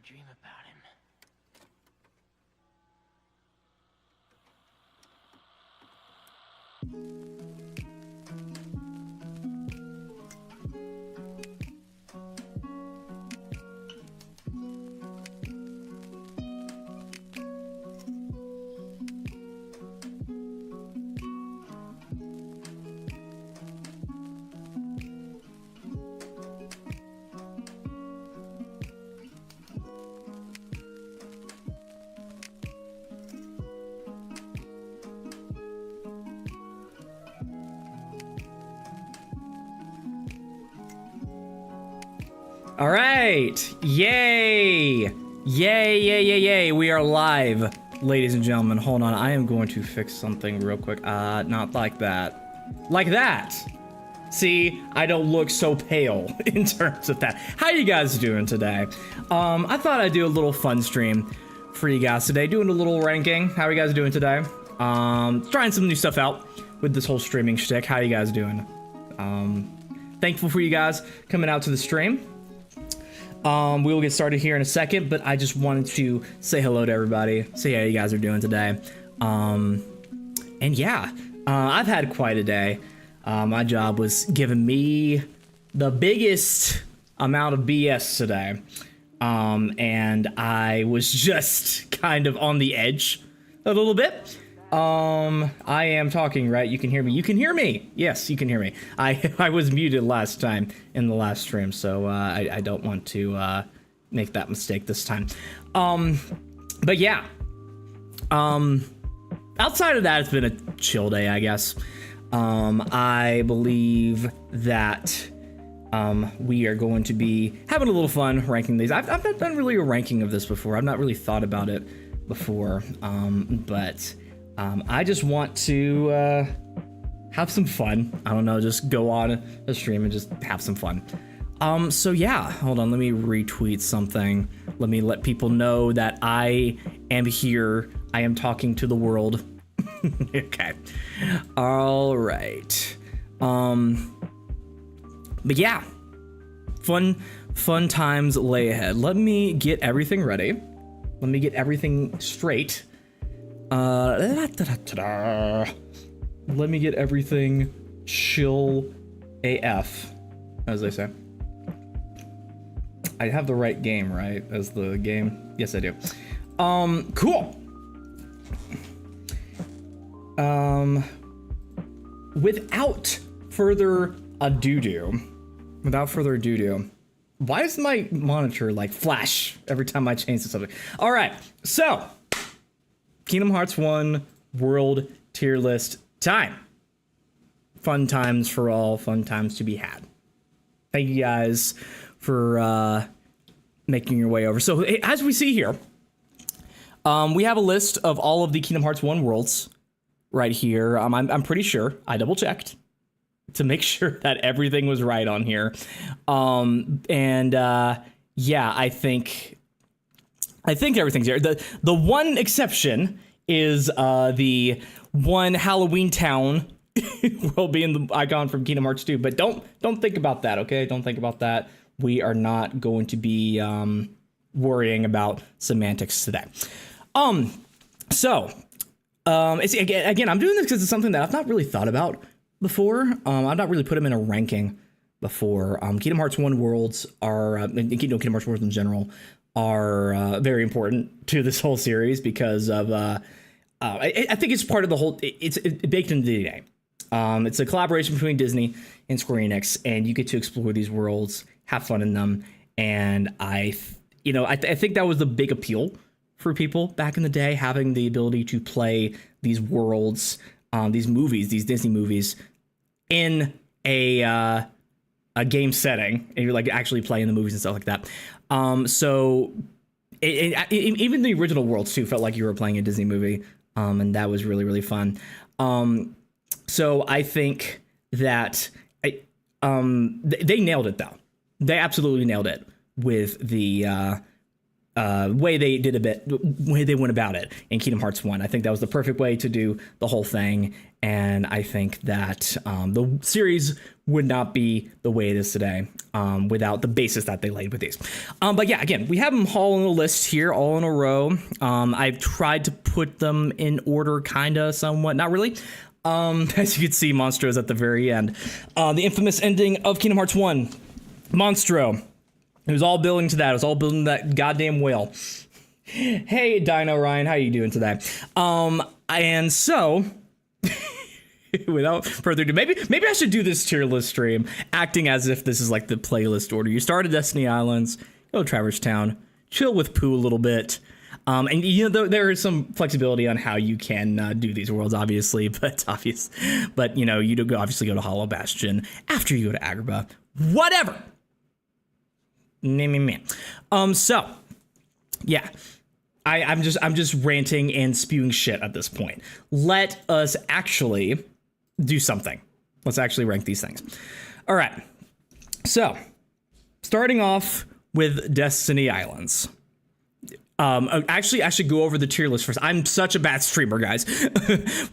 dream about him. All right. Yay. Yay, yay, yay, yay. We are live, ladies and gentlemen. Hold on. I am going to fix something real quick. Not like that. Like that. See, I don't look so pale in terms of that. How you guys doing today? I thought I'd do a little fun stream for you guys today. Doing a little ranking. How are you guys doing today? Trying some new stuff out with this whole streaming shtick. How you guys doing? Thankful for you guys coming out to the stream. We will get started here in a second, but I just wanted to say hello to everybody, see how you guys are doing today. And yeah, I've had quite a day. My job was giving me the biggest amount of BS today. And I was just kind of on the edge a little bit. I am talking, right? You can hear me. You can hear me. Yes, you can hear me. I was muted last time in the last stream, so I don't want to make that mistake this time. But yeah. Outside of that, it's been a chill day, I guess. I believe that we are going to be having a little fun ranking these. I've not done really a ranking of this before. I've not really thought about it before, but I just want to have some fun. I don't know, just go on a stream and just have some fun. So yeah, hold on, let me retweet something. Let me let people know that I am here. I am talking to the world. Okay. All right. But yeah, fun times lay ahead. Let me get everything ready. Let me get everything straight. Let me get everything chill AF, as they say. I have the right game, right? As the game? Yes, I do. Cool. Without further ado, why does my monitor like flash every time I change the subject? All right, so Kingdom Hearts 1 World Tier List time. Fun times for all, fun times to be had. Thank you guys for making your way over. So as we see here, we have a list of all of the Kingdom Hearts 1 worlds right here. I'm pretty sure I double checked to make sure that everything was right on here. Yeah, I think everything's here. The one exception is the one Halloween Town will be in the icon from Kingdom Hearts 2, but don't think about that, okay? Don't think about that. We are not going to be worrying about semantics today. It's again, I'm doing this because it's something that I've not really thought about before. I've not really put them in a ranking before. Kingdom Hearts 1 worlds are, and Kingdom Hearts worlds in general, are very important to this whole series because of I think it's part of the whole. It's baked into the game. It's a collaboration between Disney and Square Enix, and you get to explore these worlds, have fun in them, and I think that was the big appeal for people back in the day, having the ability to play these worlds, these movies, these Disney movies, in a game setting, and you're like actually playing the movies and stuff like that. Even the original worlds too felt like you were playing a Disney movie, and that was really, really fun. So I think that they nailed it though. They absolutely nailed it with the way they went about it in Kingdom Hearts 1. I think that was the perfect way to do the whole thing, and I think that the series would not be the way it is today without the basis that they laid with these. But yeah, again, we have them all on the list here, all in a row. I've tried to put them in order, kinda, somewhat, not really. As you can see, Monstro is at the very end. The infamous ending of Kingdom Hearts 1, Monstro. It was all building to that. It was all building to that goddamn whale. Hey, Dino Ryan, how you doing today? And so, without further ado, maybe I should do this tier list stream, acting as if this is like the playlist order. You start at Destiny Islands, go to Traverse Town, chill with Pooh a little bit. And you know, there is some flexibility on how you can do these worlds, obviously, but you know, you do obviously go to Hollow Bastion after you go to Agrabah. Whatever. So yeah, I'm just ranting and spewing shit at this point. Let us actually do something. Let's actually rank these things. All right. So starting off with Destiny Islands. Actually, I should go over the tier list first. I'm such a bad streamer, guys.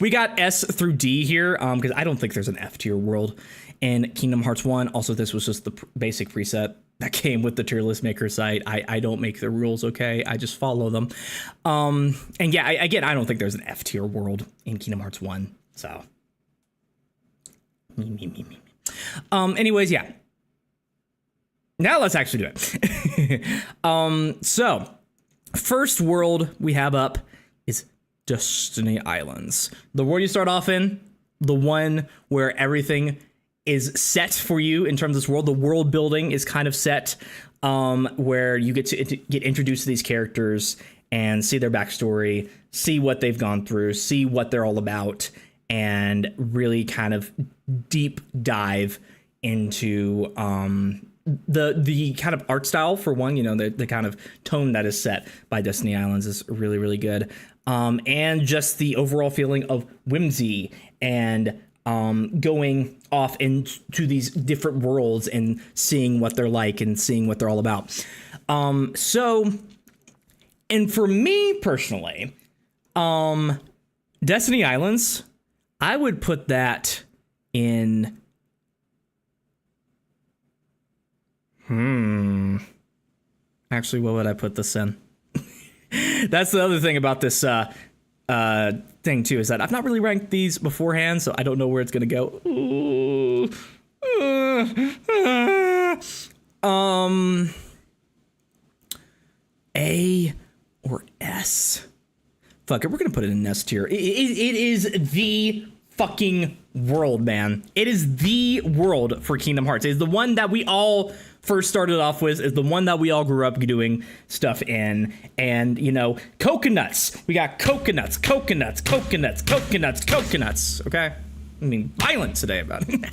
We got S through D here, because I don't think there's an F tier world in Kingdom Hearts 1. Also, this was just the basic preset that came with the tier list maker site. I don't make the rules, okay? I just follow them. And yeah, I don't think there's an F tier world in Kingdom Hearts 1. So, anyways, yeah. Now let's actually do it. So, first world we have up is Destiny Islands. The world you start off in, the one where everything is set for you in terms of this world. The world building is kind of set, where you get to get introduced to these characters and see their backstory, see what they've gone through, see what they're all about, and really kind of deep dive into the kind of art style, for one. You know, the kind of tone that is set by Destiny Islands is really, really good. And just the overall feeling of whimsy and going off into these different worlds and seeing what they're like and seeing what they're all about. So, and for me personally, Destiny Islands, I would put that in... Actually, what would I put this in? That's the other thing about this thing too, is that I've not really ranked these beforehand, so I don't know where it's gonna go. A or S? Fuck it, we're gonna put it in S tier. It is the fucking world, man. It is the world for Kingdom Hearts. It is the one that we all first started off with, is the one that we all grew up doing stuff in. And, you know, coconuts. We got coconuts. Okay? I mean, violent today about it.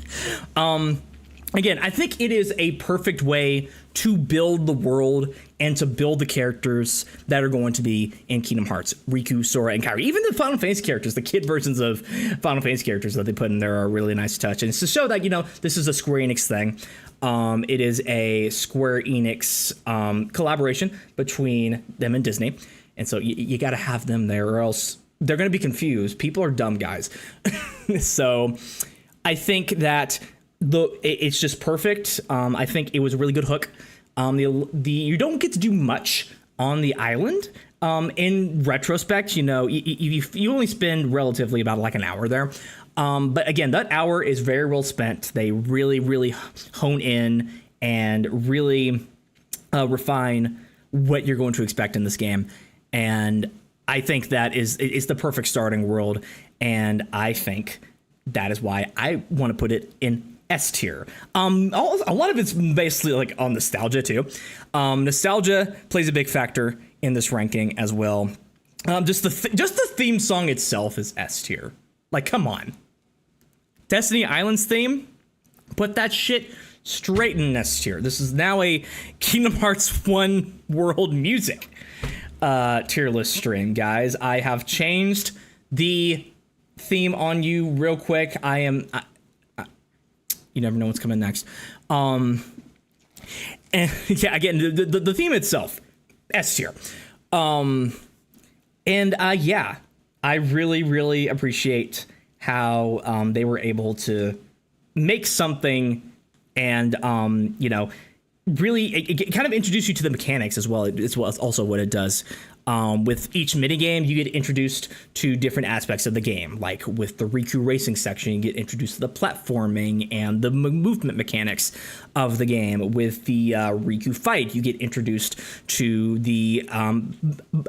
Again, I think it is a perfect way to build the world and to build the characters that are going to be in Kingdom Hearts. Riku, Sora, and Kairi. Even the Final Fantasy characters, the kid versions of Final Fantasy characters that they put in there are a really nice touch. And it's to show that, you know, this is a Square Enix thing. It is a Square Enix collaboration between them and Disney. And so you got to have them there, or else they're going to be confused. People are dumb, guys. So I think that it's just perfect. I think it was a really good hook. You don't get to do much on the island. In retrospect, you know, you only spend relatively about like an hour there. But again, that hour is very well spent. They really, really hone in and really refine what you're going to expect in this game. And I think that is the perfect starting world. And I think that is why I want to put it in S tier. A lot of it's basically like on nostalgia too. Nostalgia plays a big factor in this ranking as well. Just the theme song itself is S tier. Like, come on. Destiny Islands theme, put that shit straight in S tier. This is now a Kingdom Hearts 1 world music tier list stream, guys. I have changed the theme on you real quick. You never know what's coming next. And yeah, again, the theme itself, S tier. And yeah, I really, really appreciate how they were able to make something and, you know, really it kind of introduce you to the mechanics as well. It's also what it does. With each minigame, you get introduced to different aspects of the game. Like with the Riku Racing section, you get introduced to the platforming and the movement mechanics of the game. With the Riku Fight, you get introduced to the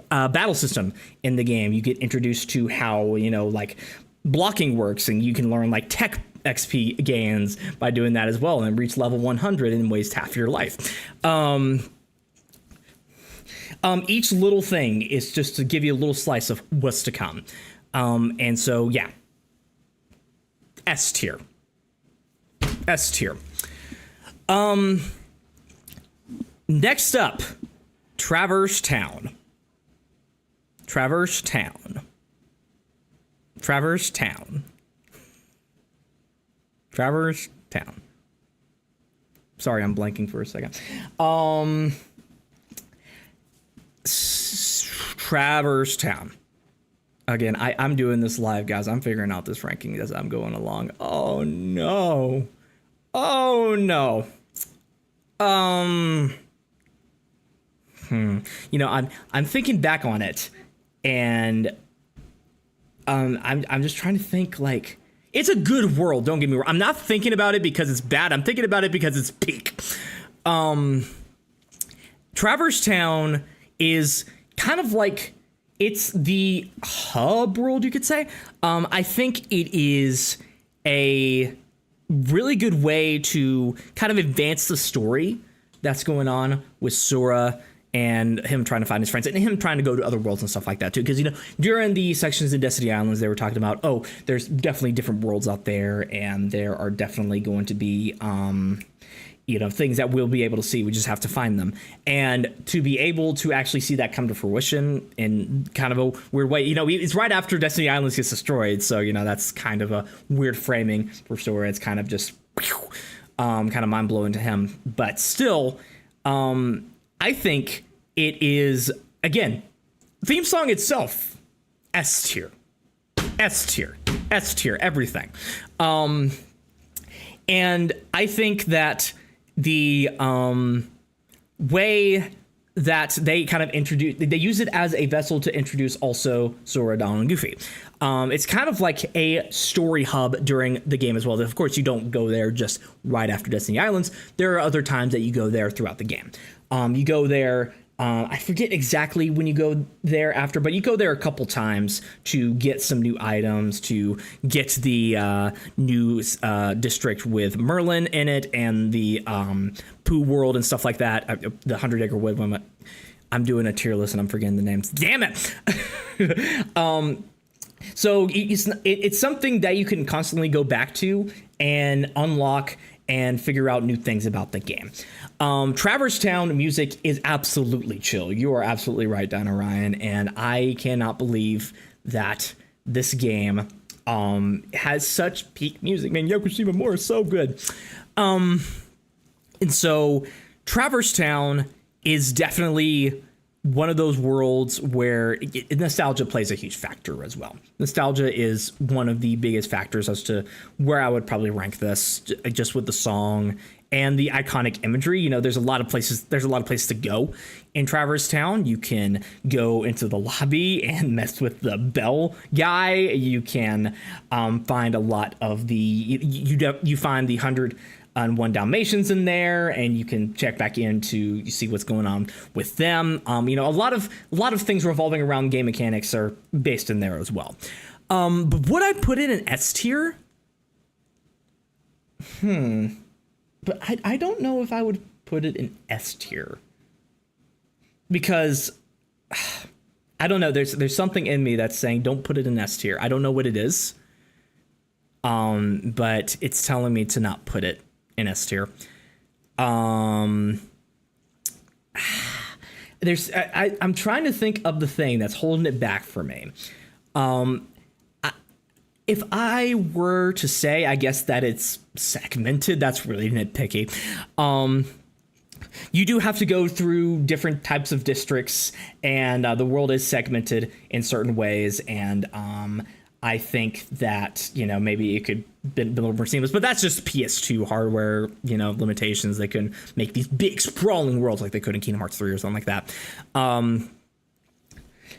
battle system in the game. You get introduced to how, you know, like blocking works, and you can learn like tech XP gains by doing that as well, and reach level 100 and waste half your life. Each little thing is just to give you a little slice of what's to come. And so, yeah. S tier. S tier. Next up, Traverse Town. Traverse Town. Traverse Town. Traverse Town. Sorry, I'm blanking for a second. Traverse Town. Again, I'm doing this live, guys. I'm figuring out this ranking as I'm going along. Oh no. Oh no. You know, I'm thinking back on it, and I'm just trying to think, like, it's a good world, don't get me wrong. I'm not thinking about it because it's bad. I'm thinking about it because it's peak. Traverse Town is kind of like, it's the hub world, you could say. I think it is a really good way to kind of advance the story that's going on with Sora and him trying to find his friends, and him trying to go to other worlds and stuff like that too. Because, you know, during the sections in Destiny Islands, they were talking about, oh, there's definitely different worlds out there, and there are definitely going to be, you know, things that we'll be able to see. We just have to find them. And to be able to actually see that come to fruition in kind of a weird way, you know, it's right after Destiny Islands gets destroyed. So, you know, that's kind of a weird framing for Sora. It's kind of just kind of mind blowing to him. But still, I think it is, again, theme song itself, S tier, S tier, S tier, everything. And I think that the way that they kind of they use it as a vessel to introduce also Sora, Donald, and Goofy. It's kind of like a story hub during the game as well. Of course, you don't go there just right after Destiny Islands. There are other times that you go there throughout the game. You go there, I forget exactly when you go there after, but you go there a couple times to get some new items, to get the new district with Merlin in it, and the Pooh World and stuff like that. The 100 Acre Wood one. I'm doing a tier list and I'm forgetting the names. Damn it! So it's something that you can constantly go back to and unlock and figure out new things about the game. Traverse Town music is absolutely chill. You are absolutely right, Dino Ryan, and I cannot believe that this game has such peak music. Man, Yokoshima Moore is so good. And so Traverse Town is definitely one of those worlds where nostalgia plays a huge factor as well. Nostalgia is one of the biggest factors as to where I would probably rank this, just with the song and the iconic imagery. You know, there's a lot of places to go in Traverse Town. You can go into the lobby and mess with the bell guy. You can find a lot of the you find the 101 Dalmatians in there, and you can check back in to see what's going on with them. You know, a lot of things revolving around game mechanics are based in there as well. But would I put it in S tier? But I don't know if I would put it in S tier, because I don't know. There's something in me that's saying don't put it in S tier. I don't know what it is. But it's telling me to not put it in S tier. I'm trying to think of the thing that's holding it back for me. If I were to say, I guess that it's segmented, that's really nitpicky. you do have to go through different types of districts, and the world is segmented in certain ways, and I think that, maybe it could be a little more seamless, but that's just PS2 hardware, limitations. They couldn't make these big sprawling worlds like they could in Kingdom Hearts 3 or something like that.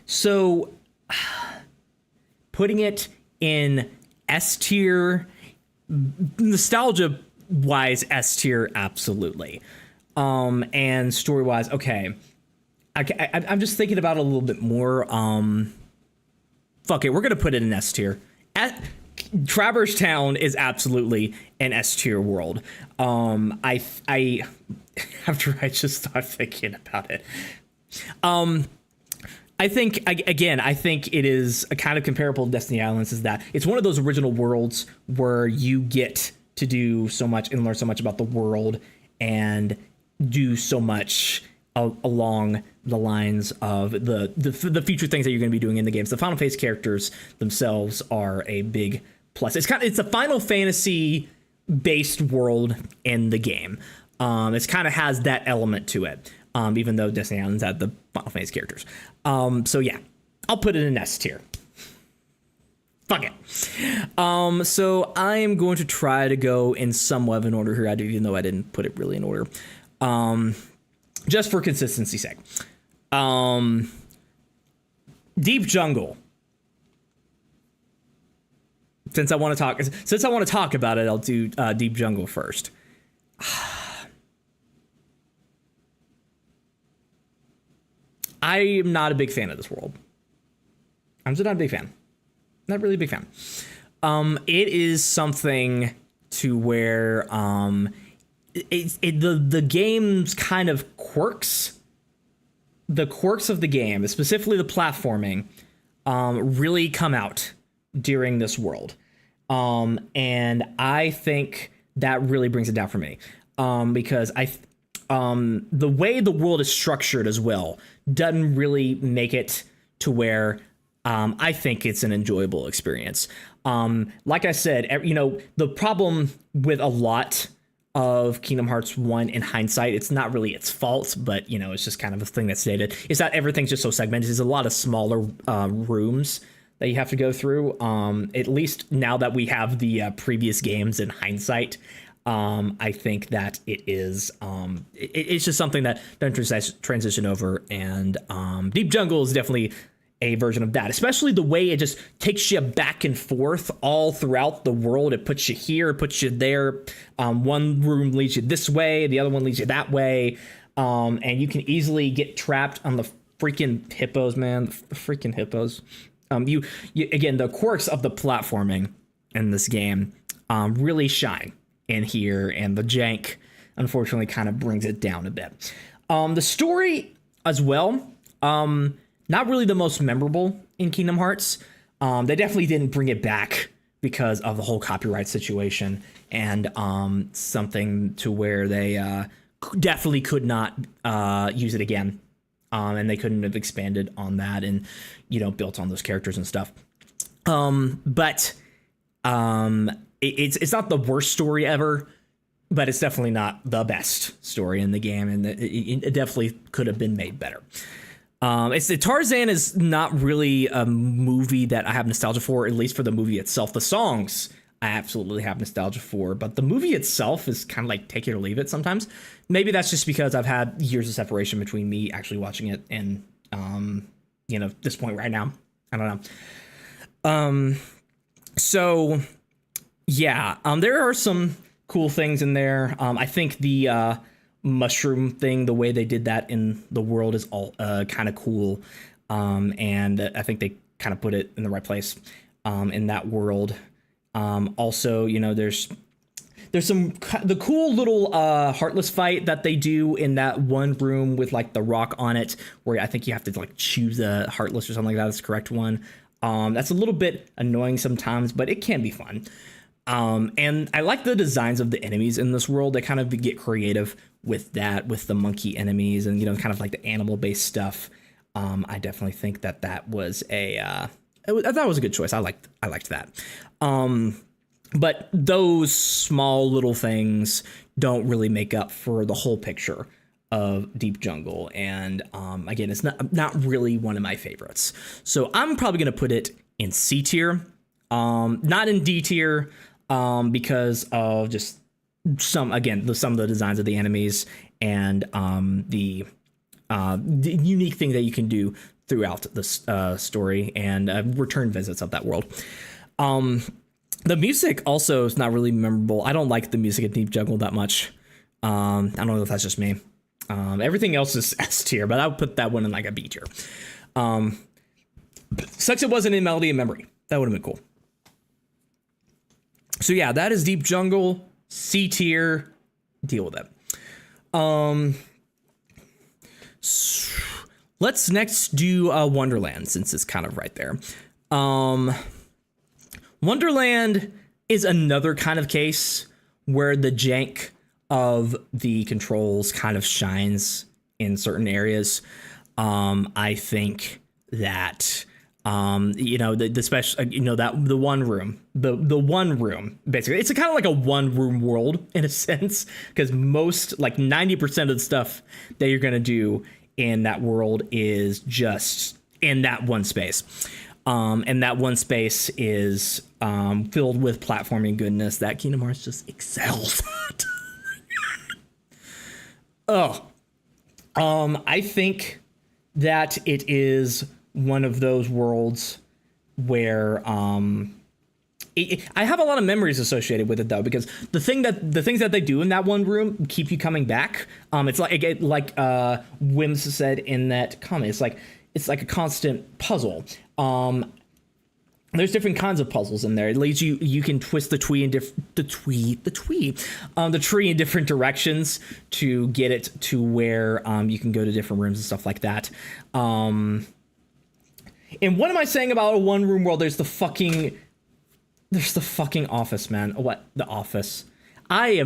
So putting it in S tier, nostalgia wise, S tier, absolutely. And story wise, okay. I'm just thinking about it a little bit more. Fuck it, we're gonna put it in S tier. Traverse Town is absolutely an S tier world. I after I just started thinking about it, I think it is a kind of comparable to Destiny Islands. Is that it's one of those original worlds where you get to do so much and learn so much about the world and do so much along the lines of the future things that you're going to be doing in the games. The Final Phase characters themselves are a big plus. It's a Final Fantasy based world in the game. It's kind of has that element to it, even though Destiny Islands had the Final Fantasy characters. So yeah, I'll put it in S tier. Fuck it. So I am going to try to go in somewhat of an order here, even though I didn't put it really in order. Just for consistency's sake. Deep Jungle. Since I want to talk about it, I'll do Deep Jungle first. I am not a big fan of this world. I'm just not a big fan. Not really a big fan. It is something to where the game's kind of quirks, the quirks of the game, specifically the platforming, really come out during this world. And I think that really brings it down for me. Because the way the world is structured as well doesn't really make it to where I think it's an enjoyable experience. Like I said, the problem with a lot of Kingdom Hearts 1 in hindsight, it's not really its fault, but it's just kind of a thing that's stated, is that everything's just so segmented. There's a lot of smaller rooms that you have to go through. At least now that we have the previous games in hindsight, I think that it is it's just something that doesn't transition over, and Deep Jungle is definitely a version of that, especially the way it just takes you back and forth all throughout the world. It puts you here, puts you there. One room leads you this way, the other one leads you that way, and you can easily get trapped on the freaking hippos, man. The freaking hippos. You again, the quirks of the platforming in this game really shine in here, and the jank unfortunately kind of brings it down a bit. The story as well, not really the most memorable in Kingdom Hearts. They definitely didn't bring it back because of the whole copyright situation, and something to where they definitely could not use it again, and they couldn't have expanded on that and built on those characters and stuff. But it's not the worst story ever, but it's definitely not the best story in the game, and it definitely could have been made better. Tarzan is not really a movie that I have nostalgia for, at least for the movie itself. The songs I absolutely have nostalgia for, but the movie itself is kind of like take it or leave it sometimes. Maybe that's just because I've had years of separation between me actually watching it and this point right now. I don't know. So yeah, there are some cool things in there. I think the mushroom thing, the way they did that in the world is all kind of cool, and I think they kind of put it in the right place in that world. Also, there's the cool little Heartless fight that they do in that one room with like the rock on it, where I think you have to like choose a Heartless or something like that. That's the correct one. That's a little bit annoying sometimes, but it can be fun. And I like the designs of the enemies in this world. They kind of get creative with that, with the monkey enemies and, kind of like the animal based stuff. I definitely think that was I thought it was a good choice. I liked that. But those small little things don't really make up for the whole picture of Deep Jungle, and again, it's not really one of my favorites. So I'm probably gonna put it in C tier, not in D tier, because of just some of the designs of the enemies and the unique thing that you can do throughout the story and return visits of that world. The music also is not really memorable. I don't like the music at Deep Jungle that much. I don't know if that's just me. Everything else is S tier, but I would put that one in like a B tier. Sucks it wasn't in Melody and Memory. That would have been cool. So yeah, that is Deep Jungle, C tier. Deal with it. Let's next do Wonderland, since it's kind of right there. Wonderland is another kind of case where the jank of the controls kind of shines in certain areas. I think that the special, that the one room, the one room, basically, it's kind of like a one room world in a sense, because most, like 90% of the stuff that you're going to do in that world is just in that one space. And that one space is filled with platforming goodness that Kingdom Hearts just excels at. I think that it is one of those worlds where I have a lot of memories associated with it, though, because the things that they do in that one room keep you coming back. It's like Wims said in that comment. It's like a constant puzzle. There's different kinds of puzzles in there. It leads you can twist the tree in different directions to get it to where you can go to different rooms and stuff like that. And what am I saying about a one room world? There's the fucking office, man. What? The office. I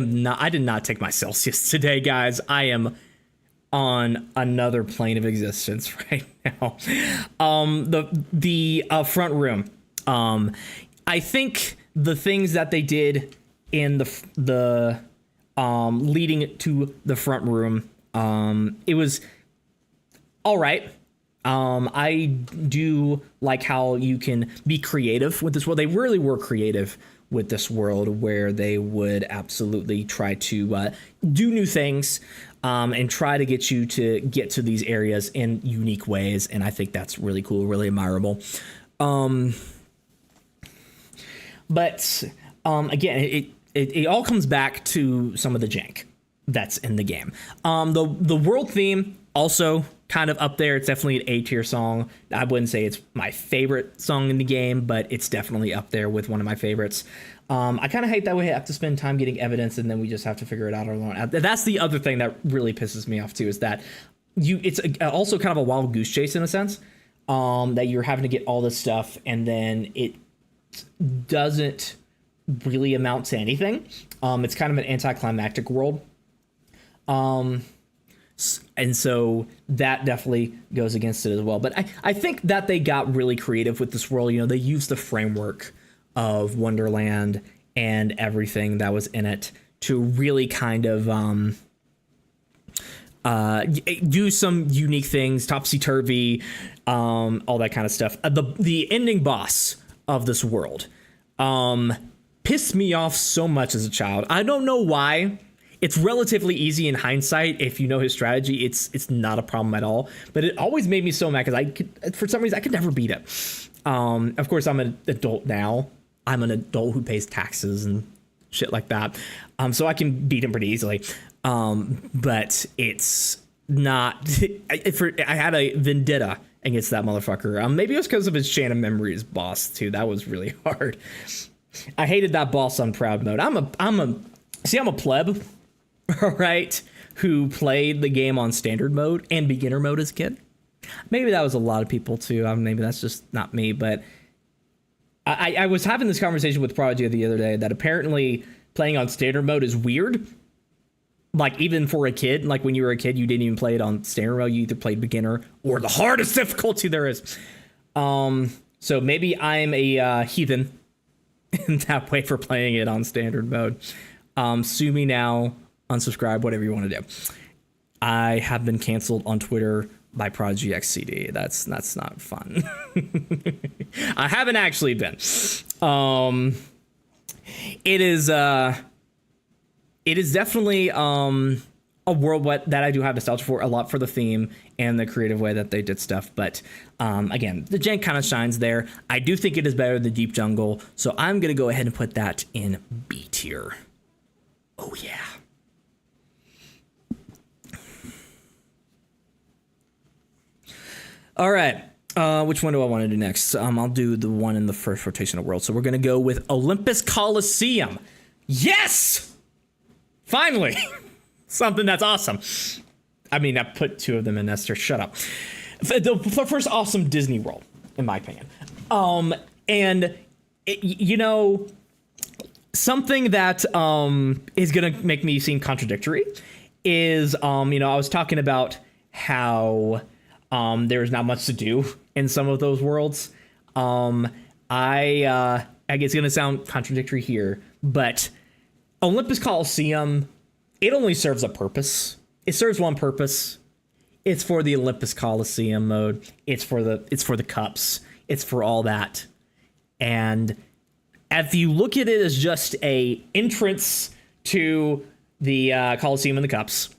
did not take my Celsius today, guys. I am on another plane of existence right now. The front room. I think the things that they did in the leading to the front room, it was all right. I do like how you can be creative with this world. They really were creative with this world, where they would absolutely try to do new things and try to get you to get to these areas in unique ways. And I think that's really cool, really admirable. But again, it all comes back to some of the jank that's in the game. The world theme also kind of up there. It's definitely an A tier song. I wouldn't say it's my favorite song in the game, but it's definitely up there with one of my favorites. I kind of hate that we have to spend time getting evidence and then we just have to figure it out alone. That's the other thing that really pisses me off too, is that it's also kind of a wild goose chase in a sense, that you're having to get all this stuff and then it doesn't really amount to anything. It's kind of an anticlimactic world. And so that definitely goes against it as well. But I think that they got really creative with this world. They used the framework of Wonderland and everything that was in it to really kind of do some unique things, topsy-turvy, all that kind of stuff. The ending boss of this world pissed me off so much as a child. I don't know why. It's relatively easy in hindsight. If you know his strategy, it's not a problem at all. But it always made me so mad because for some reason I could never beat it. Of course, I'm an adult now. I'm an adult who pays taxes and shit like that. So I can beat him pretty easily. But it's not. I had a vendetta against that motherfucker. Maybe it was because of his chain of memories boss too. That was really hard. I hated that boss on proud mode. I'm a pleb. All right, who played the game on standard mode and beginner mode as a kid. Maybe that was a lot of people too. Maybe that's just not me, but I was having this conversation with Prodigy the other day that apparently playing on standard mode is weird. Like even for a kid, like when you were a kid, you didn't even play it on standard mode. You either played beginner or the hardest difficulty there is. So maybe I'm a heathen in that way for playing it on standard mode. Sue me now. Unsubscribe, whatever you want to do. I have been canceled on Twitter by Prodigy XCD. That's not fun. I haven't actually been. It is definitely a world that I do have nostalgia for, a lot for the theme and the creative way that they did stuff. But again, the jank kind of shines there. I do think it is better than Deep Jungle, so I'm gonna go ahead and put that in B tier. Oh yeah. All right. Which one do I want to do next? I'll do the one in the first rotational world. So we're going to go with Olympus Coliseum. Yes! Finally! Something that's awesome. I mean, I put two of them in Esther. Shut up. The first awesome Disney World, in my opinion. And, you know, something that is going to make me seem contradictory is, you know, I was talking about how there's not much to do in some of those worlds. I guess it's gonna sound contradictory here, but Olympus Coliseum, it only serves a purpose. It serves one purpose. It's for the Olympus Coliseum mode. It's for the cups. It's for all that. And if you look at it as just a entrance to the Coliseum and the cups,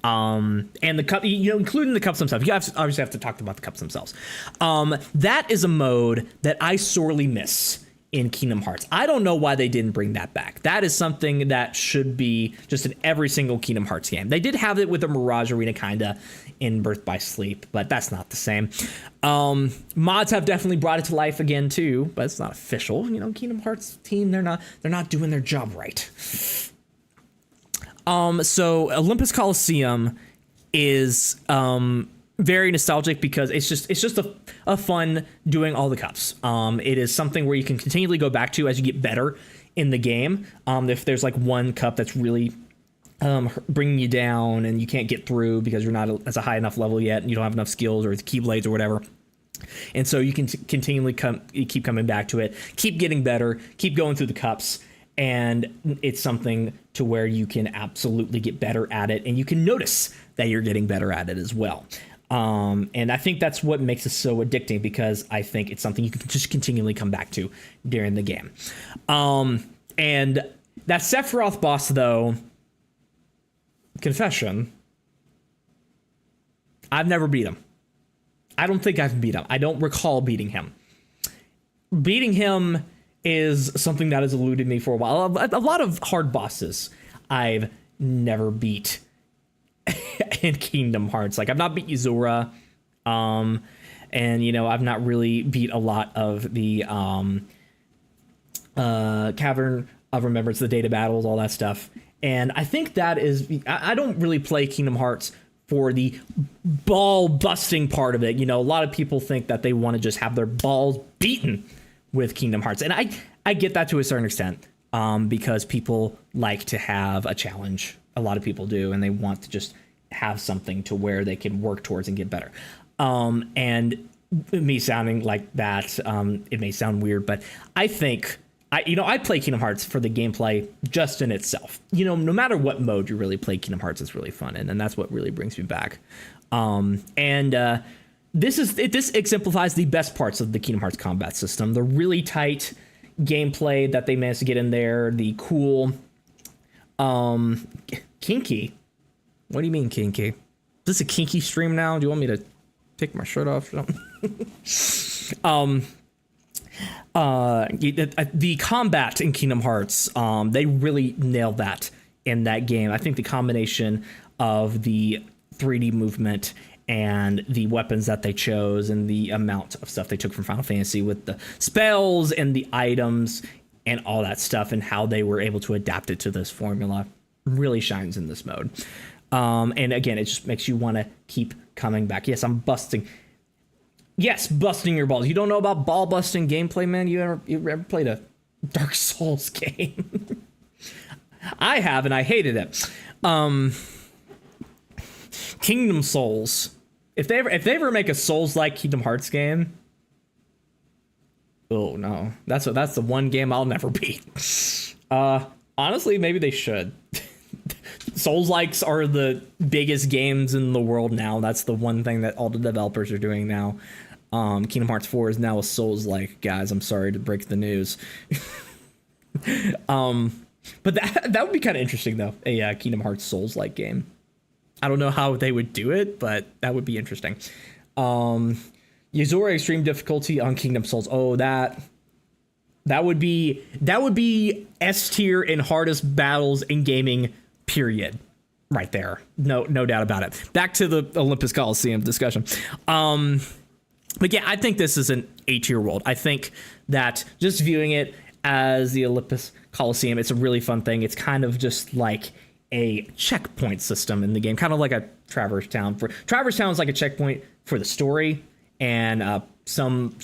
and the cup, you know, including the cups themselves. You obviously have to talk about the cups themselves. That is a mode that I sorely miss in Kingdom Hearts. I don't know why they didn't bring that back. That is something that should be just in every single Kingdom Hearts game. They did have it with the Mirage Arena kinda in Birth by Sleep, but that's not the same. Mods have definitely brought it to life again too, but it's not official. You know, Kingdom Hearts team, they're not doing their job right. So Olympus Coliseum is very nostalgic because it's just a fun doing all the cups. It is something where you can continually go back to as you get better in the game. If there's like one cup that's really bringing you down and you can't get through because you're not at a high enough level yet and you don't have enough skills or keyblades or whatever. And so you can continually keep coming back to it, keep getting better, keep going through the cups. And it's something to where you can absolutely get better at it, and you can notice that you're getting better at it as well. And I think that's what makes it so addicting, because I think it's something you can just continually come back to during the game. And that Sephiroth boss, though, confession, I've never beat him. I don't think I've beat him. I don't recall beating him. Beating him is something that has eluded me for a while. A lot of hard bosses I've never beat in Kingdom Hearts. Like, I've not beat Yuzura, and, you know, I've not really beat a lot of the Cavern of Remembrance, the data battles, all that stuff. And I think that is... I don't really play Kingdom Hearts for the ball-busting part of it. You know, a lot of people think that they want to just have their balls beaten with Kingdom Hearts. And I get that to a certain extent, because people like to have a challenge. A lot of people do, and they want to just have something to where they can work towards and get better. And me sounding like that, it may sound weird, but I think, I play Kingdom Hearts for the gameplay just in itself. You know, no matter what mode you really play Kingdom Hearts, it's really fun, and that's what really brings me back. This exemplifies the best parts of the Kingdom Hearts combat system. The really tight gameplay that they managed to get in there. The cool, kinky. What do you mean kinky? Is this a kinky stream now? Do you want me to take my shirt off or something? The combat in Kingdom Hearts, they really nailed that in that game. I think the combination of the 3D movement and the weapons that they chose and the amount of stuff they took from Final Fantasy with the spells and the items and all that stuff, and how they were able to adapt it to this formula, really shines in this mode. And again, it just makes you want to keep coming back. Yes, I'm busting. Yes, busting your balls. You don't know about ball busting gameplay, man? You ever played a Dark Souls game? I have, and I hated it. Kingdom Souls. If they ever make a Souls-like Kingdom Hearts game, oh no, that's the one game I'll never beat. Honestly, maybe they should. Souls-likes are the biggest games in the world now. That's the one thing that all the developers are doing now. Kingdom Hearts 4 is now a Souls-like, guys. I'm sorry to break the news. But that would be kind of interesting, though. A Kingdom Hearts Souls-like game. I don't know how they would do it, but that would be interesting. Yuzora Extreme Difficulty on Kingdom Souls. Oh, that would be S tier in hardest battles in gaming, period. Right there. No doubt about it. Back to the Olympus Coliseum discussion. But yeah, I think this is an A tier world. I think that just viewing it as the Olympus Coliseum, it's a really fun thing. It's kind of just like a checkpoint system in the game, kind of like a Traverse Town. Traverse Town is like a checkpoint for the story and some,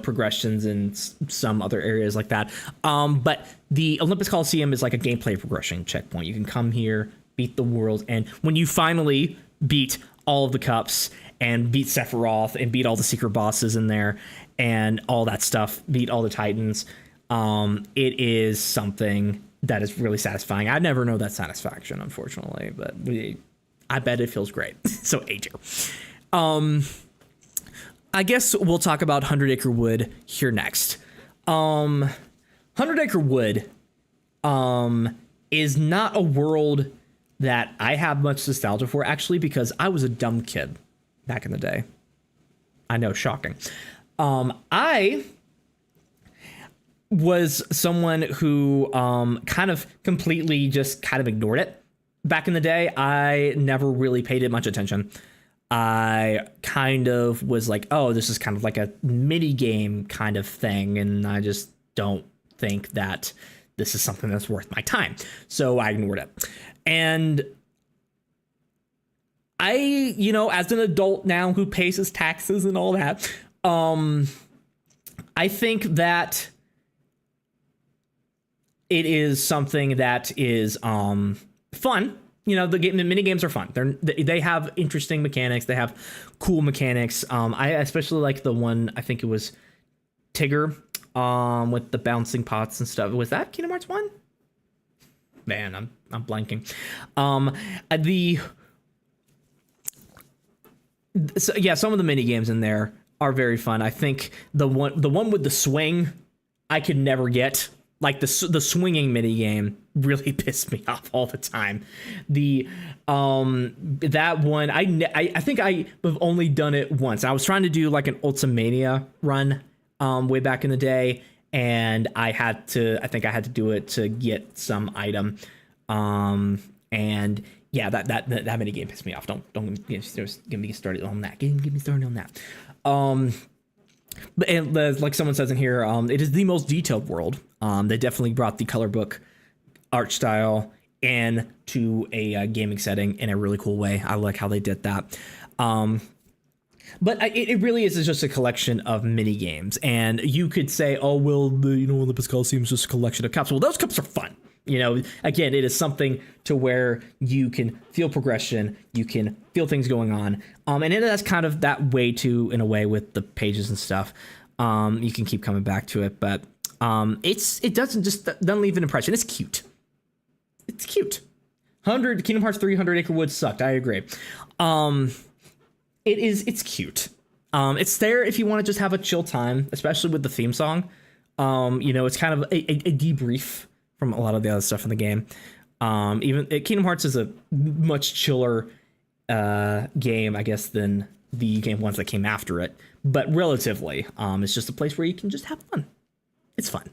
progressions in some other areas like that. But the Olympus Coliseum is like a gameplay progression checkpoint. You can come here, beat the world, and when you finally beat all of the cups and beat Sephiroth and beat all the secret bosses in there and all that stuff, beat all the titans, it is something that is really satisfying. I never know that satisfaction, unfortunately, but I bet it feels great. So A tier. I guess we'll talk about 100 Acre Wood here next. 100 Acre Wood is not a world that I have much nostalgia for, actually, because I was a dumb kid back in the day. I know, shocking. I was someone who kind of completely just kind of ignored it back in the day. I never really paid it much attention. I kind of was like, oh, this is kind of like a mini game kind of thing, and I just don't think that this is something that's worth my time. So I ignored it. And I, as an adult now who pays his taxes and all that, I think that it is something that is fun. The mini games are fun. They have interesting mechanics. They have cool mechanics. I especially like the one, I think it was Tigger, with the bouncing pots and stuff. Was that Kingdom Hearts 1? Man, I'm blanking. Some of the mini games in there are very fun. I think the one with the swing, I could never get. Like the swinging mini game really pissed me off all the time. That one, I think I have only done it once. I was trying to do like an Ultimania run way back in the day, and I think I had to do it to get some item. And yeah, that mini game pissed me off. Don't get me started on that. Get me started on that. And like someone says in here, it is the most detailed world. They definitely brought the color book art style into a gaming setting in a really cool way. I like how they did that. But it really is just a collection of mini games. And you could say, oh, well, Olympus Coliseum is just a collection of cups. Well, those cups are fun. Again, it is something to where you can feel progression, you can feel things going on. And that's kind of that way too, in a way, with the pages and stuff. You can keep coming back to it, but it doesn't leave an impression. It's cute. It's cute. Kingdom Hearts 300 Acre Wood sucked. I agree. It's cute. It's there if you want to just have a chill time, especially with the theme song. It's kind of a debrief from a lot of the other stuff in the game. Kingdom Hearts is a much chiller game, I guess, than the game ones that came after it. But relatively, it's just a place where you can just have fun. It's fun.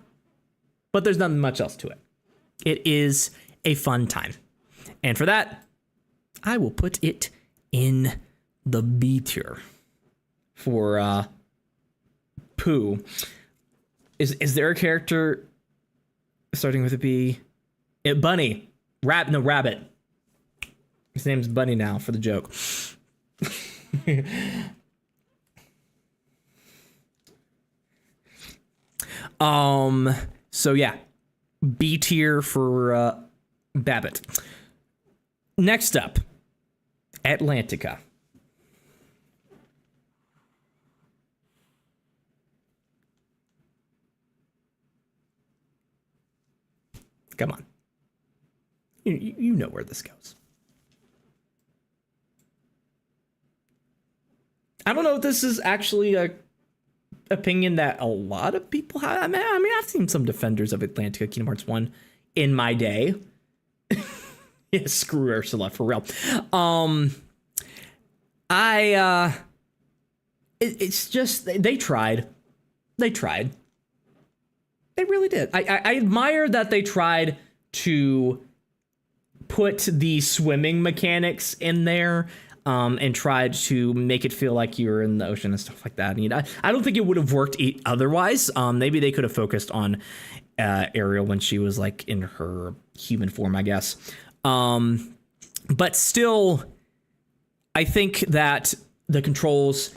But there's not much else to it. It is a fun time. And for that, I will put it in the B tier for Pooh. Is there a character starting with a B? Bunny. Rabbit. His name's Bunny now for the joke. So yeah, B tier for Babbitt. Next up, Atlantica. Come on. You know where this goes. I don't know if this is actually a opinion that a lot of people have. I mean, I've seen some defenders of Atlantica Kingdom Hearts 1 in my day. Yeah, screw Ursula, for real. It's just, they tried. They really did. I admire that they tried to put the swimming mechanics in there, and tried to make it feel like you were in the ocean and stuff like that. And, I don't think it would have worked otherwise. Maybe they could have focused on Ariel when she was like in her human form, I guess. But still, I think that the controls,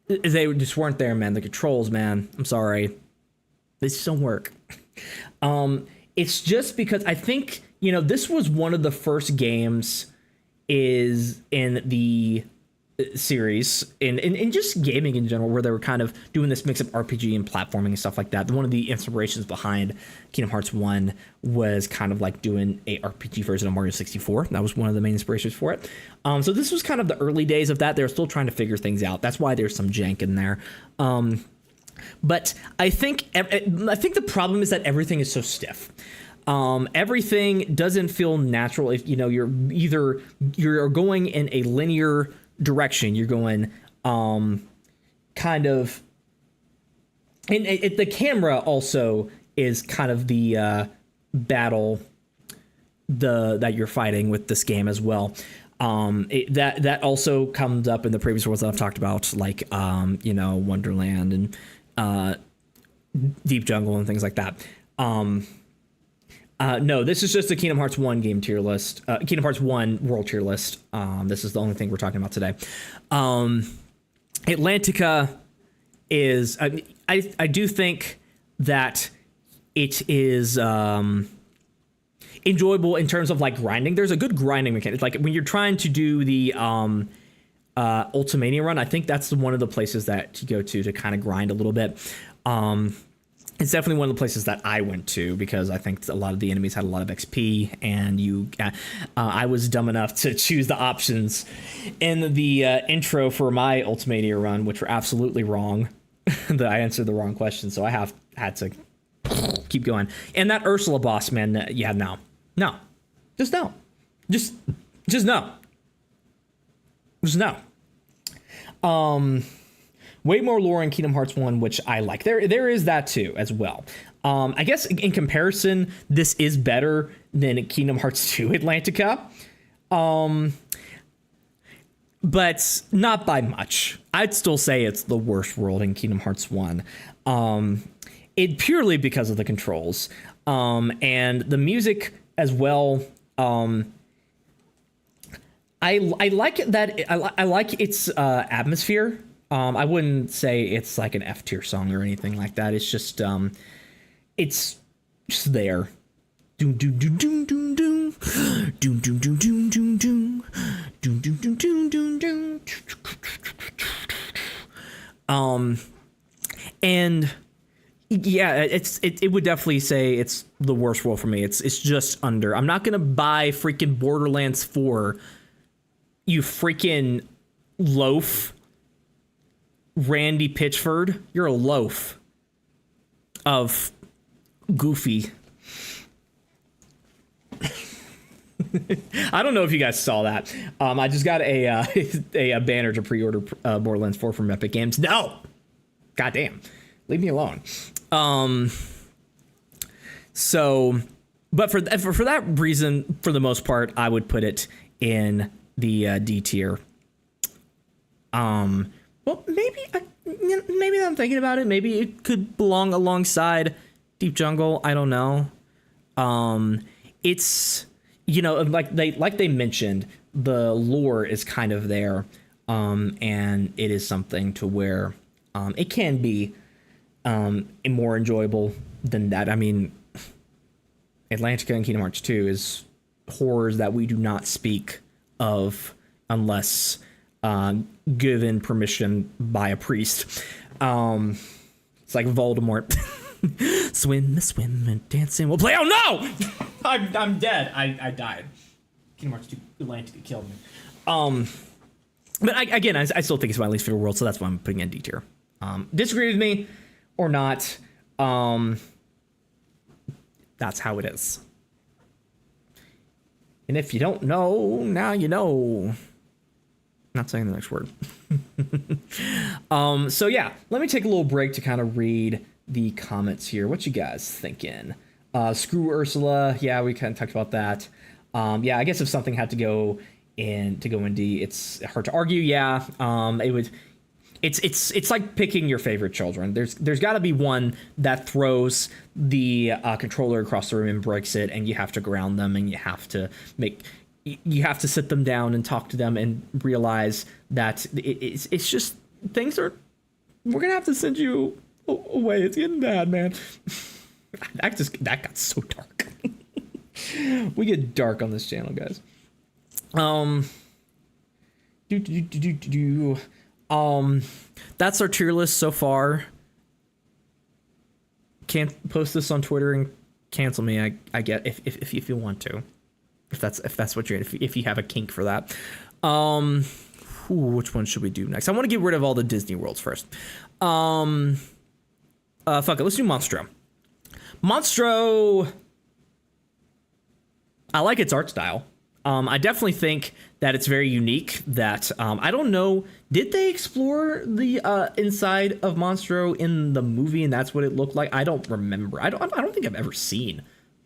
they just weren't there, man. The controls, man. I'm sorry. They just don't work. It's just because I think, this was one of the first games is in the series, in just gaming in general, where they were kind of doing this mix of RPG and platforming and stuff like that. One of the inspirations behind Kingdom Hearts 1 was kind of like doing a RPG version of Mario 64. That was one of the main inspirations for it. So this was kind of the early days of that. They're still trying to figure things out. That's why there's some jank in there. But I think the problem is that everything is so stiff. Everything doesn't feel natural. If you're going in a linear direction, you're going kind of, and the camera also is kind of the battle that you're fighting with this game as well. That also comes up in the previous worlds that I've talked about, like Wonderland and Deep Jungle and things like that. No, this is just a Kingdom Hearts 1 game tier list. Kingdom Hearts 1 world tier list. This is the only thing we're talking about today. Atlantica is, I do think that it is enjoyable in terms of like grinding. There's a good grinding mechanic. Like when you're trying to do the Ultimania run, I think that's one of the places that you go to kind of grind a little bit. It's definitely one of the places that I went to because I think a lot of the enemies had a lot of XP, and I was dumb enough to choose the options in the intro for my Ultimania run, which were absolutely wrong. That I answered the wrong question, so I had to keep going. And that Ursula boss, man, no, just no, just no, just no. Way more lore in Kingdom Hearts 1, which I like. There is that too, as well. I guess in comparison, this is better than Kingdom Hearts 2 Atlantica. But not by much. I'd still say it's the worst world in Kingdom Hearts 1. It purely because of the controls. And the music as well. I like that. I like its atmosphere. I wouldn't say it's like an F tier song or anything like that. It's just there. Doom doom doom doom doom doom doom doom doom doom doom doom doom doom doom doom doom doom. And yeah, it would definitely say it's the worst world for me. It's just under. I'm not gonna buy freaking Borderlands 4. You freaking loaf. Randy Pitchford, you're a loaf of Goofy. I don't know if you guys saw that. I just got a banner to pre-order Borderlands 4 from Epic Games. No, goddamn, leave me alone. So, but for that reason, for the most part, I would put it in the D tier. Well, maybe I'm thinking about it. Maybe it could belong alongside Deep Jungle. I don't know. It's like they mentioned, the lore is kind of there, and it is something to where it can be more enjoyable than that. I mean, Atlantica and Kingdom Hearts 2 is horrors that we do not speak of unless given permission by a priest. It's like Voldemort. Swim and dancing. We'll play. Oh no! I'm dead. I died. Kingdom Hearts 2 Atlantica killed me. But again, I still think it's my least favorite world, so that's why I'm putting it in D tier. Disagree with me or not? That's how it is. And if you don't know, now you know. Not saying the next word. So yeah, let me take a little break to kind of read the comments here. What you guys thinking? Screw Ursula. Yeah, we kind of talked about that. Yeah, I guess if something had to go in D, it's hard to argue. Yeah, it would. It's like picking your favorite children. There's got to be one that throws the controller across the room and breaks it, and you have to ground them, and you have to sit them down and talk to them and realize that it's just things are. We're gonna have to send you away. It's getting bad, man. That got so dark. We get dark on this channel, guys. That's our tier list so far. Can't post this on Twitter and cancel me. I get if you want to, if that's what you're if you have a kink for that. Which one should we do next? I want to get rid of all the Disney worlds first. Fuck it. Let's do Monstro. Monstro. I like its art style. I definitely think that it's very unique. That I don't know, did they explore the inside of Monstro in the movie, and that's what it looked like? I don't remember. I don't think I've ever seen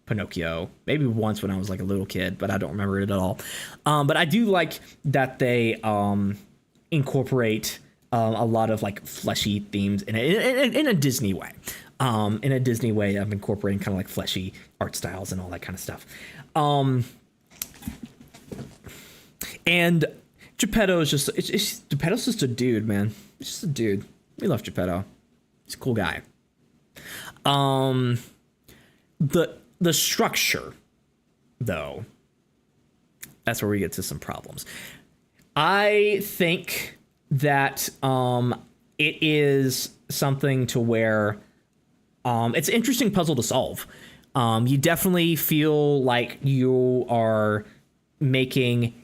Pinocchio. Maybe once when I was like a little kid, but I don't remember it at all. But I do like that they incorporate a lot of like fleshy themes in a Disney way. In a Disney way of incorporating kind of like fleshy art styles and all that kind of stuff. And Geppetto is Geppetto's just a dude, man. He's just a dude. We love Geppetto. He's a cool guy. The structure, though, that's where we get to some problems. I think that it is something to where it's an interesting puzzle to solve. You definitely feel like you are making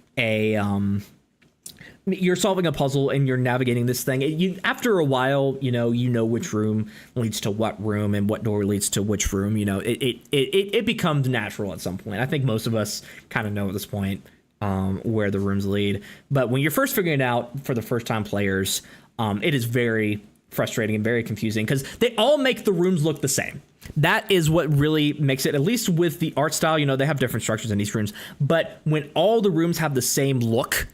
you're solving a puzzle and you're navigating this thing. After a while, you know which room leads to what room and what door leads to which room. It becomes natural at some point. I think most of us kind of know at this point where the rooms lead. But when you're first figuring it out for the first time players, it is very frustrating and very confusing because they all make the rooms look the same. That is what really makes it, at least with the art style, they have different structures in these rooms. But when all the rooms have the same look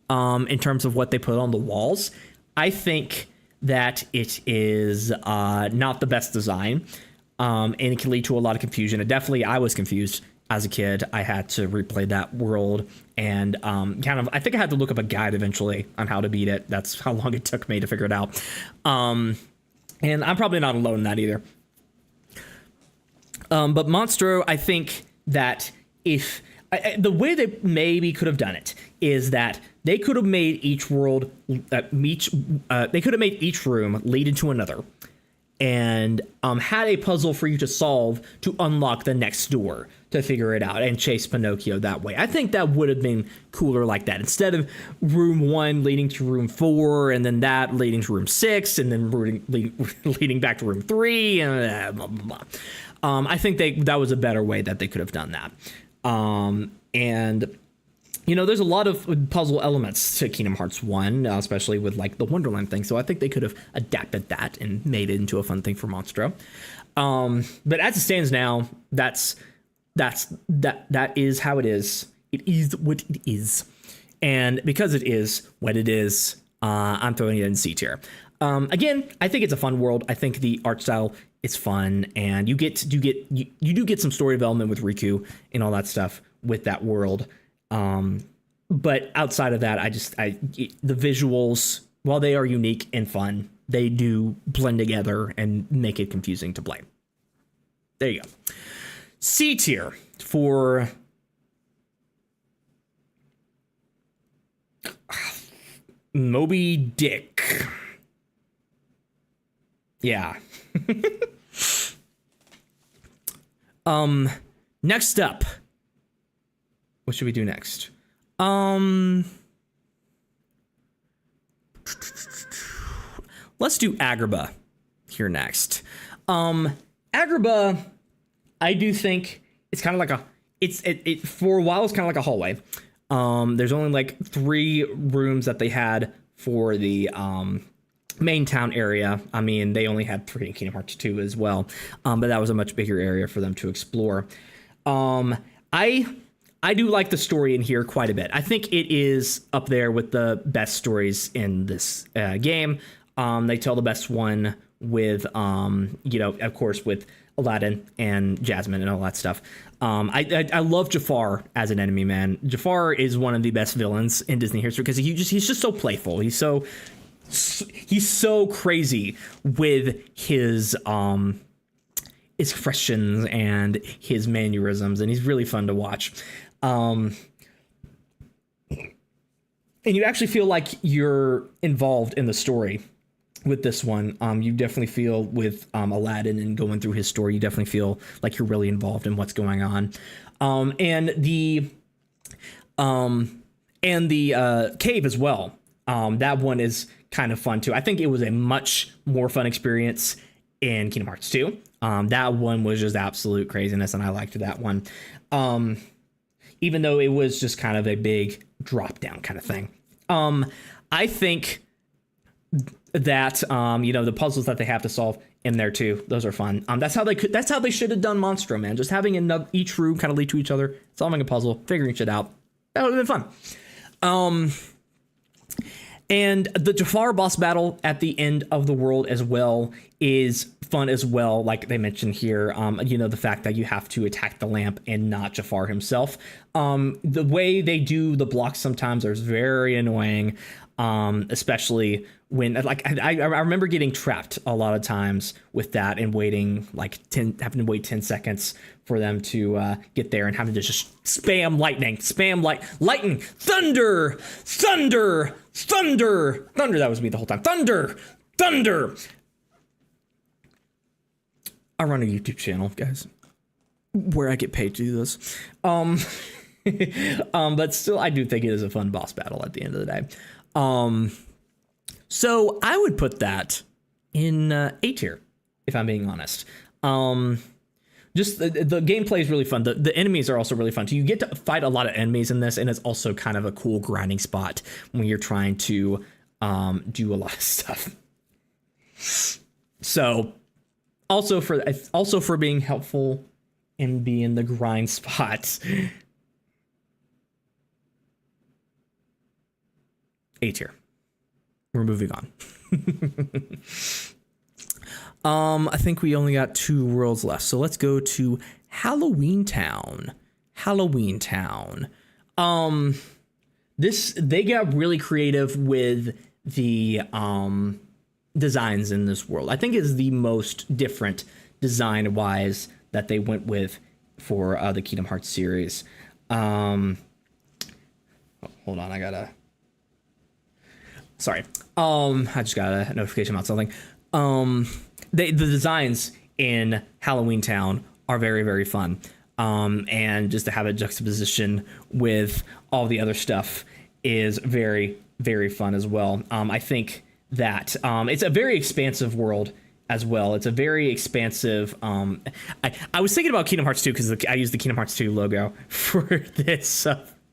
in terms of what they put on the walls, I think that it is not the best design. And it can lead to a lot of confusion. And definitely I was confused as a kid. I had to replay that world and I think I had to look up a guide eventually on how to beat it. That's how long it took me to figure it out. And I'm probably not alone in that either. But Monstro, I think that if the way they maybe could have done it is that they could have made each world, they could have made each room lead into another, and had a puzzle for you to solve to unlock the next door to figure it out and chase Pinocchio that way. I think that would have been cooler like that, instead of room 1 leading to room 4 and then that leading to room 6 and then leading back to room 3 and blah, blah, blah. I think that was a better way that they could have done that. And there's a lot of puzzle elements to Kingdom Hearts 1, especially with like the Wonderland thing. So I think they could have adapted that and made it into a fun thing for Monstro. But as it stands now, that is how it is. It is what it is. And because it is what it is, I'm throwing it in C tier. Again, I think it's a fun world. I think the art style is fun, and you do get some story development with Riku and all that stuff with that world. But outside of that, the visuals, while they are unique and fun, they do blend together and make it confusing to play. There you go. C tier for Moby Dick. Yeah. Next up. What should we do next? let's do Agrabah here next. Agrabah, I do think it's kind of like it for a while it's kind of like a hallway. There's only like 3 rooms that they had for the main town area. I mean, they only had 3 in Kingdom Hearts 2 as well, but that was a much bigger area for them to explore. I do like the story in here quite a bit. I think it is up there with the best stories in this game. They tell the best one with, of course, with Aladdin and Jasmine and all that stuff. I love Jafar as an enemy, man. Jafar is one of the best villains in Disney history because he's just so playful. He's so crazy with his expressions and his mannerisms, and he's really fun to watch. And you actually feel like you're involved in the story with this one. You definitely feel with Aladdin and going through his story, you definitely feel like you're really involved in what's going on. And the cave as well. That one is kind of fun too. I think it was a much more fun experience in Kingdom Hearts 2. That one was just absolute craziness, and I liked that one. Even though it was just kind of a big drop down kind of thing. I think that the puzzles that they have to solve in there too, those are fun. That's how they should have done Monstro, man. Just having each room kind of lead to each other, solving a puzzle, figuring shit out. That would have been fun. And the Jafar boss battle at the end of the world as well is fun as well. Like they mentioned here, the fact that you have to attack the lamp and not Jafar himself. The way they do the blocks sometimes are very annoying, especially when I remember getting trapped a lot of times with that and waiting having to wait 10 seconds for them to get there and having to just spam lightning, thunder. That was me the whole time. Thunder. I run a YouTube channel, guys, where I get paid to do this. But still, I do think it is a fun boss battle at the end of the day. So I would put that in A tier, if I'm being honest. Just the gameplay is really fun. The enemies are also really fun. So you get to fight a lot of enemies in this, and it's also kind of a cool grinding spot when you're trying to do a lot of stuff. So also for being helpful and being the grind spot. A tier. We're moving on. I think we only got 2 worlds left. So let's go to Halloween Town. They got really creative with the designs in this world. I think it's the most different design wise that they went with for the Kingdom Hearts series. Hold on, sorry. I just got a notification about something. The designs in Halloween Town are very, very fun. And just to have a juxtaposition with all the other stuff is very, very fun as well. I think that it's a very expansive world as well. It's a very expansive. I was thinking about Kingdom Hearts 2 because I used the Kingdom Hearts 2 logo for this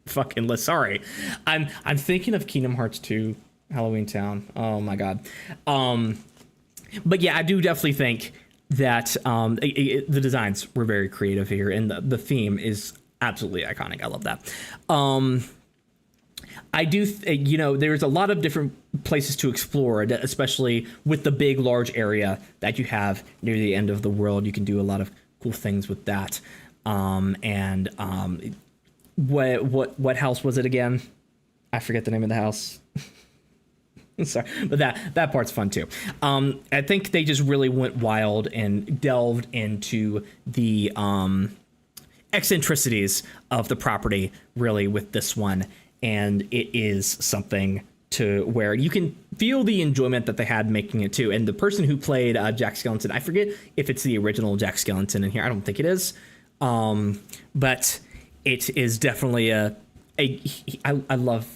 fucking list. Sorry, I'm thinking of Kingdom Hearts 2 Halloween Town. Oh my god. But yeah, I do definitely think that the designs were very creative here, and the theme is absolutely iconic. I love that. I do, there's a lot of different places to explore, especially with the big, large area that you have near the end of the world. You can do a lot of cool things with that. What house was it again? I forget the name of the house. Sorry, but that part's fun too. I think they just really went wild and delved into the eccentricities of the property, really, with this one. And it is something to where you can feel the enjoyment that they had making it too. And the person who played Jack Skellington, I forget if it's the original Jack Skellington in here. I don't think it is. But it is definitely I love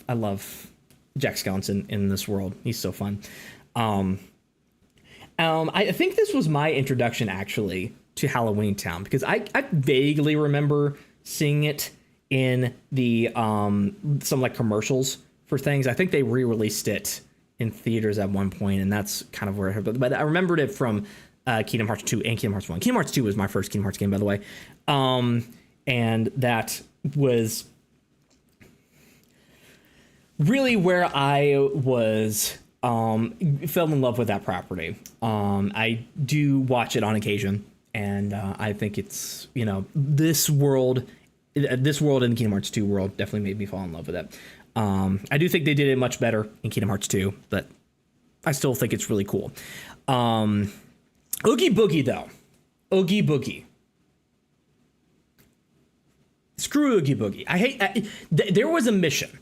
Jack Skellington in this world. He's so fun. I think this was my introduction actually to Halloween Town, because I vaguely remember seeing it in the some like commercials for things. I think they re-released it in theaters at one point, and that's kind of where I heard. But I remembered it from Kingdom Hearts 2 and Kingdom Hearts 1. Kingdom Hearts 2 was my first Kingdom Hearts game, by the way. And that was really where I was fell in love with that property. I do watch it on occasion, and I think it's, you know, this world in the Kingdom Hearts 2 world definitely made me fall in love with it. I do think they did it much better in Kingdom Hearts 2, but I still think it's really cool. Oogie Boogie, though. Oogie Boogie. Screw Oogie Boogie. There was a mission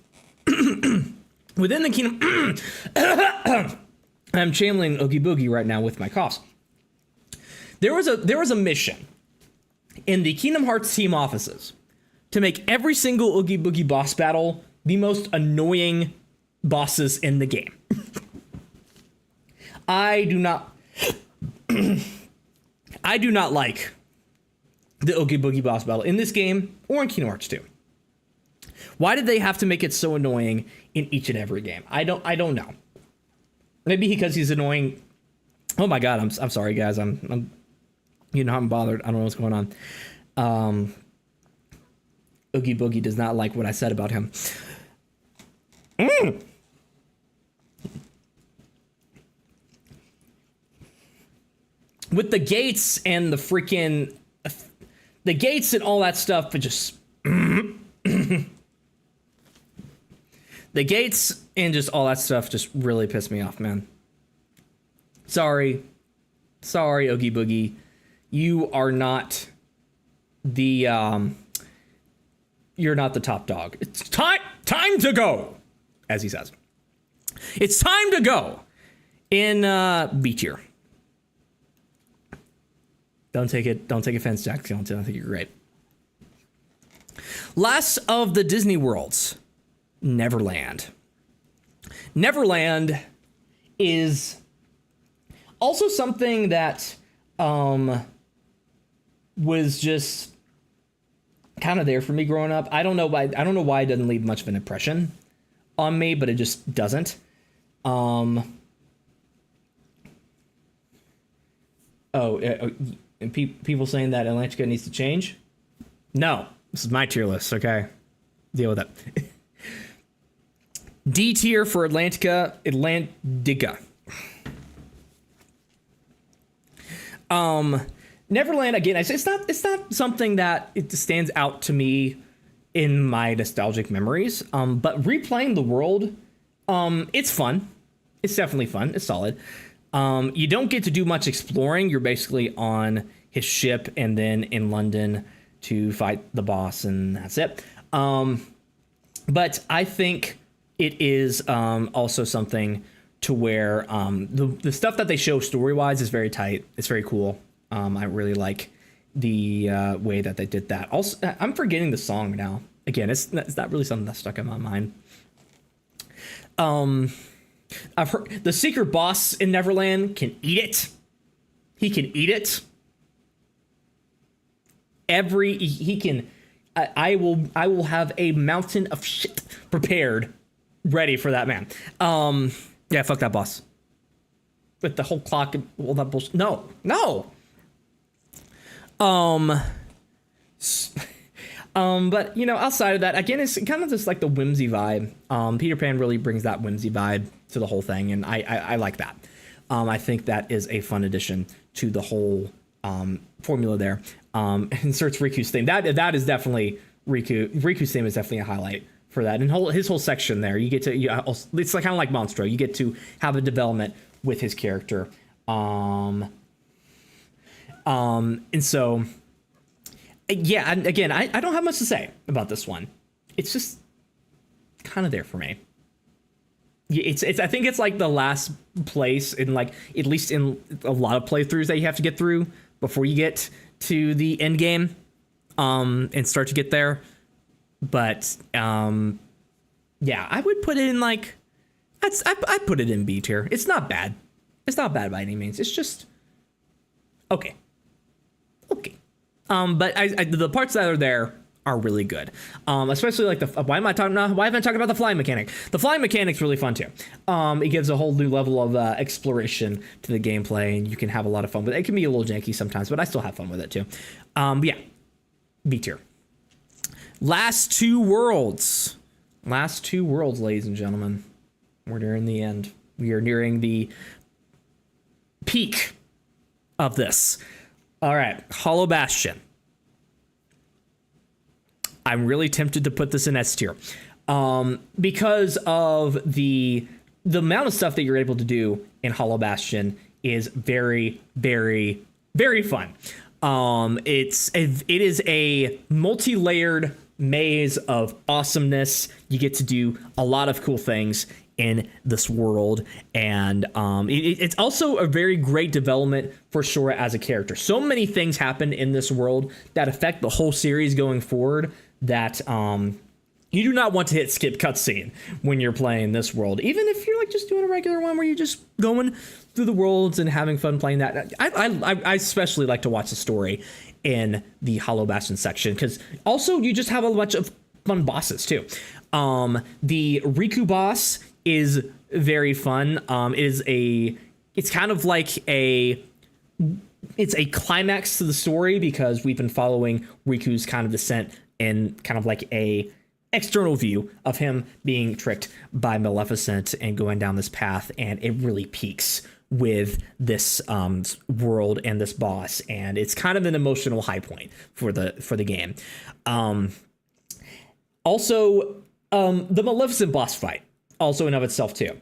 within the Kingdom. I'm channeling Oogie Boogie right now with my coughs. There was a mission in the Kingdom Hearts team offices to make every single Oogie Boogie boss battle the most annoying bosses in the game. I do not like the Oogie Boogie boss battle in this game or in Kingdom Hearts 2. Why did they have to make it so annoying in each and every game? I don't know. Maybe because he's annoying. Oh my god, I'm sorry guys. I'm you know, I'm bothered. I don't know what's going on. Oogie Boogie does not like what I said about him. With the gates and the freaking the gates and all that stuff, but just the gates and just all that stuff just really pissed me off, man. Sorry, Oogie Boogie, you are not the you're not the top dog. It's time to go, as he says. It's time to go in B tier. Don't take offense, Jack Skellington. I think you're great. Last of the Disney worlds, Neverland. Neverland is also something that was just kind of there for me growing up. I don't know why it doesn't leave much of an impression on me, but it just doesn't. And people saying that Atlantica needs to change? No, this is my tier list, okay? Deal with it. D tier for Atlantica. Neverland, again, it's not something that it stands out to me in my nostalgic memories. But replaying the world, it's fun. It's definitely fun. It's solid. You don't get to do much exploring. You're basically on his ship and then in London to fight the boss, and that's it. But I think it is also something to where the stuff that they show story-wise is very tight. It's very cool. I really like the way that they did that. Also, I'm forgetting the song now. Again, it's not really something that's stuck in my mind. I've heard the secret boss in Neverland can eat it. He can eat it. He can. I will have a mountain of shit prepared, ready for that man. Yeah, fuck that boss. With the whole clock and all that bullshit. No. But you know, outside of that, again, it's kind of just like the whimsy vibe. Peter Pan really brings that whimsy vibe to the whole thing, and I like that. I think that is a fun addition to the whole formula there. Inserts Riku's theme. That is definitely Riku's theme is definitely a highlight for that. And his whole section there, you get to it's like kind of like Monstro. You get to have a development with his character. And so. Yeah, and again, I don't have much to say about this one. It's just kind of there for me. It's I think it's like the last place in, like, at least in a lot of playthroughs that you have to get through before you get to the end game, and start to get there. But yeah, I would put it in like I'd put it in B tier. It's not bad. It's not bad by any means. It's just okay. Okay. But the parts that are there are really good. Especially like why haven't I talked about the flying mechanic? The flying mechanic's really fun too. It gives a whole new level of exploration to the gameplay, and you can have a lot of fun with it. It can be a little janky sometimes, but I still have fun with it too. But yeah, B tier. Last two worlds, ladies and gentlemen. We're nearing the end. We are nearing the peak of this. All right, Hollow Bastion. I'm really tempted to put this in S tier because of the amount of stuff that you're able to do in Hollow Bastion is very, very, very fun. It is a multi-layered maze of awesomeness. You get to do a lot of cool things in this world, and it's also a very great development for Sora as a character. So many things happen in this world that affect the whole series going forward that you do not want to hit skip cutscene when you're playing this world, even if you're like just doing a regular one where you're just going through the worlds and having fun playing that. I especially like to watch the story in the Hollow Bastion section, because also you just have a bunch of fun bosses too. The Riku boss is very fun. It's kind of like it's a climax to the story, because we've been following Riku's kind of descent and kind of like a external view of him being tricked by Maleficent and going down this path, and it really peaks with this world and this boss, and it's kind of an emotional high point for the game. Also, the Maleficent boss fight, also in of itself too.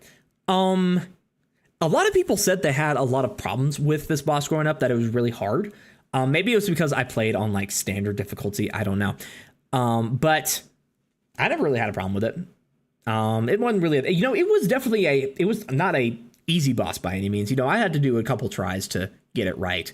A lot of people said they had a lot of problems with this boss growing up, that it was really hard. Maybe it was because I played on like standard difficulty, I don't know. But I never really had a problem with it. It wasn't really, it was definitely it was not a easy boss by any means. I had to do a couple tries to get it right.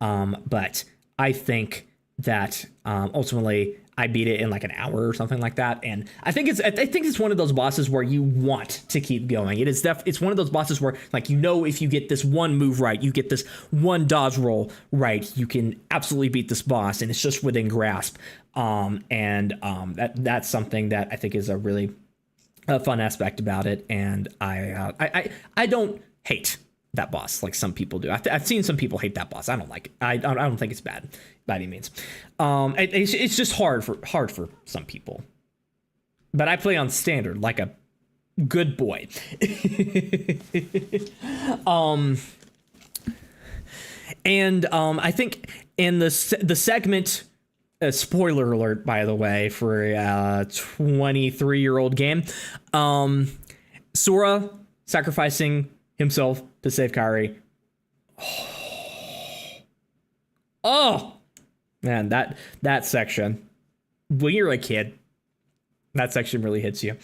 But I think that ultimately I beat it in like an hour or something like that. And I think it's one of those bosses where you want to keep going. It's one of those bosses where, like, if you get this one move right, you get this one dodge roll right, you can absolutely beat this boss, and it's just within grasp. That's something that I think is a really fun aspect about it. And I don't hate that boss like some people do. I've seen some people hate that boss. I don't like it. I don't think it's bad by any means. It's just hard for some people. But I play on standard like a good boy. I think in the segment, spoiler alert, by the way, for a 23-year-old game, Sora sacrificing himself to save Kairi. Oh man, that section, when you're a kid, that section really hits you.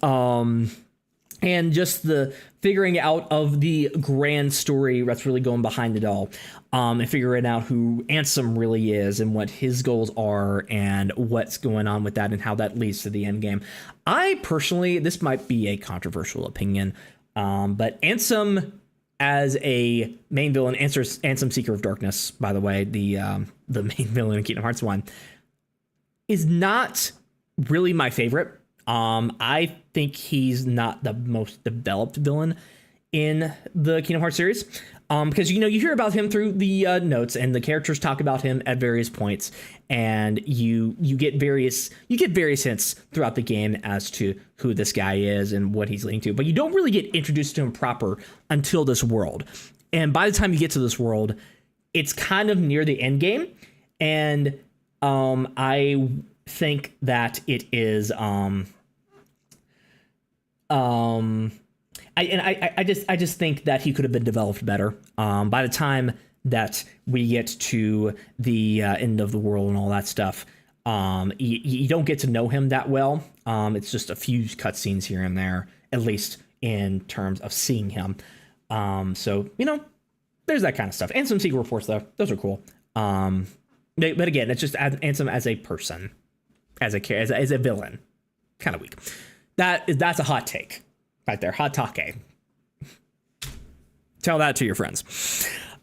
And just the figuring out of the grand story that's really going behind it all, and figuring out who Ansem really is and what his goals are and what's going on with that and how that leads to the end game. I personally, this might be a controversial opinion, but Ansem as a main villain, Ansem Seeker of Darkness, by the way, the main villain in Kingdom Hearts 1, is not really my favorite. I think he's not the most developed villain in the Kingdom Hearts series, because you hear about him through the notes, and the characters talk about him at various points, and you get various hints throughout the game as to who this guy is and what he's leading to, but you don't really get introduced to him proper until this world. And by the time you get to this world, it's kind of near the end game, and I think that it is I just think that he could have been developed better. By the time that we get to the end of the world and all that stuff, you don't get to know him that well. It's just a few cutscenes here and there, at least in terms of seeing him. So there's that kind of stuff. And some secret reports, though, those are cool. But again, it's just Ansem as a person, as a villain, kind of weak. That's a hot take right there. Hot take. Tell that to your friends.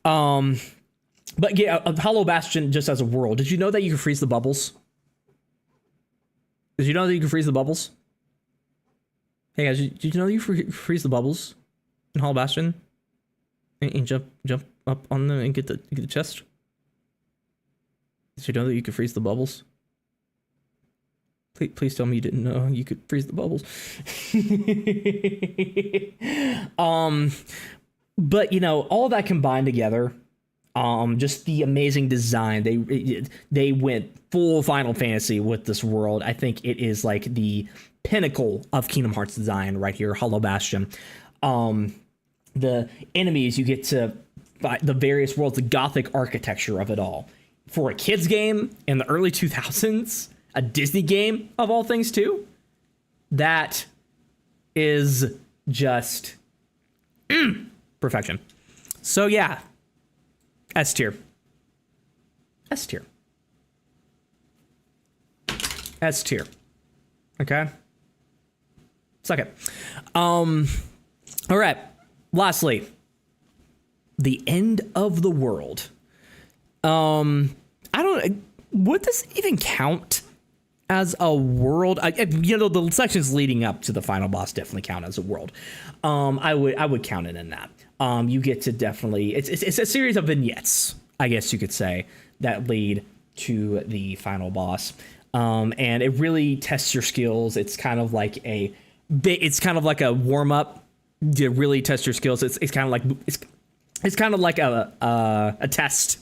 But yeah, Hollow Bastion just as a world. Did you know that you can freeze the bubbles? Did you know that you can freeze the bubbles? Hey guys, did you know you freeze the bubbles in Hollow Bastion? And jump up on them and get the chest? Did you know that you could freeze the bubbles? Please tell me you didn't know you could freeze the bubbles. But you know, all that combined together, just the amazing design. They went full Final Fantasy with this world. I think it is like the pinnacle of Kingdom Hearts design right here, Hollow Bastion. The enemies you get to fight, the various worlds, the gothic architecture of it all. For a kids game in the early 2000s, a Disney game of all things too, that is just perfection. So yeah, S tier. S tier. S tier. Okay. Suck it. All right. Lastly, the end of the world. I don't. Would this even count as a world? You know, the sections leading up to the final boss definitely count as a world. I would count it in that. You get to definitely. It's a series of vignettes, I guess you could say, that lead to the final boss. And it really tests your skills. It's kind of like a warm up to really test your skills. It's kind of like it's kind of like a test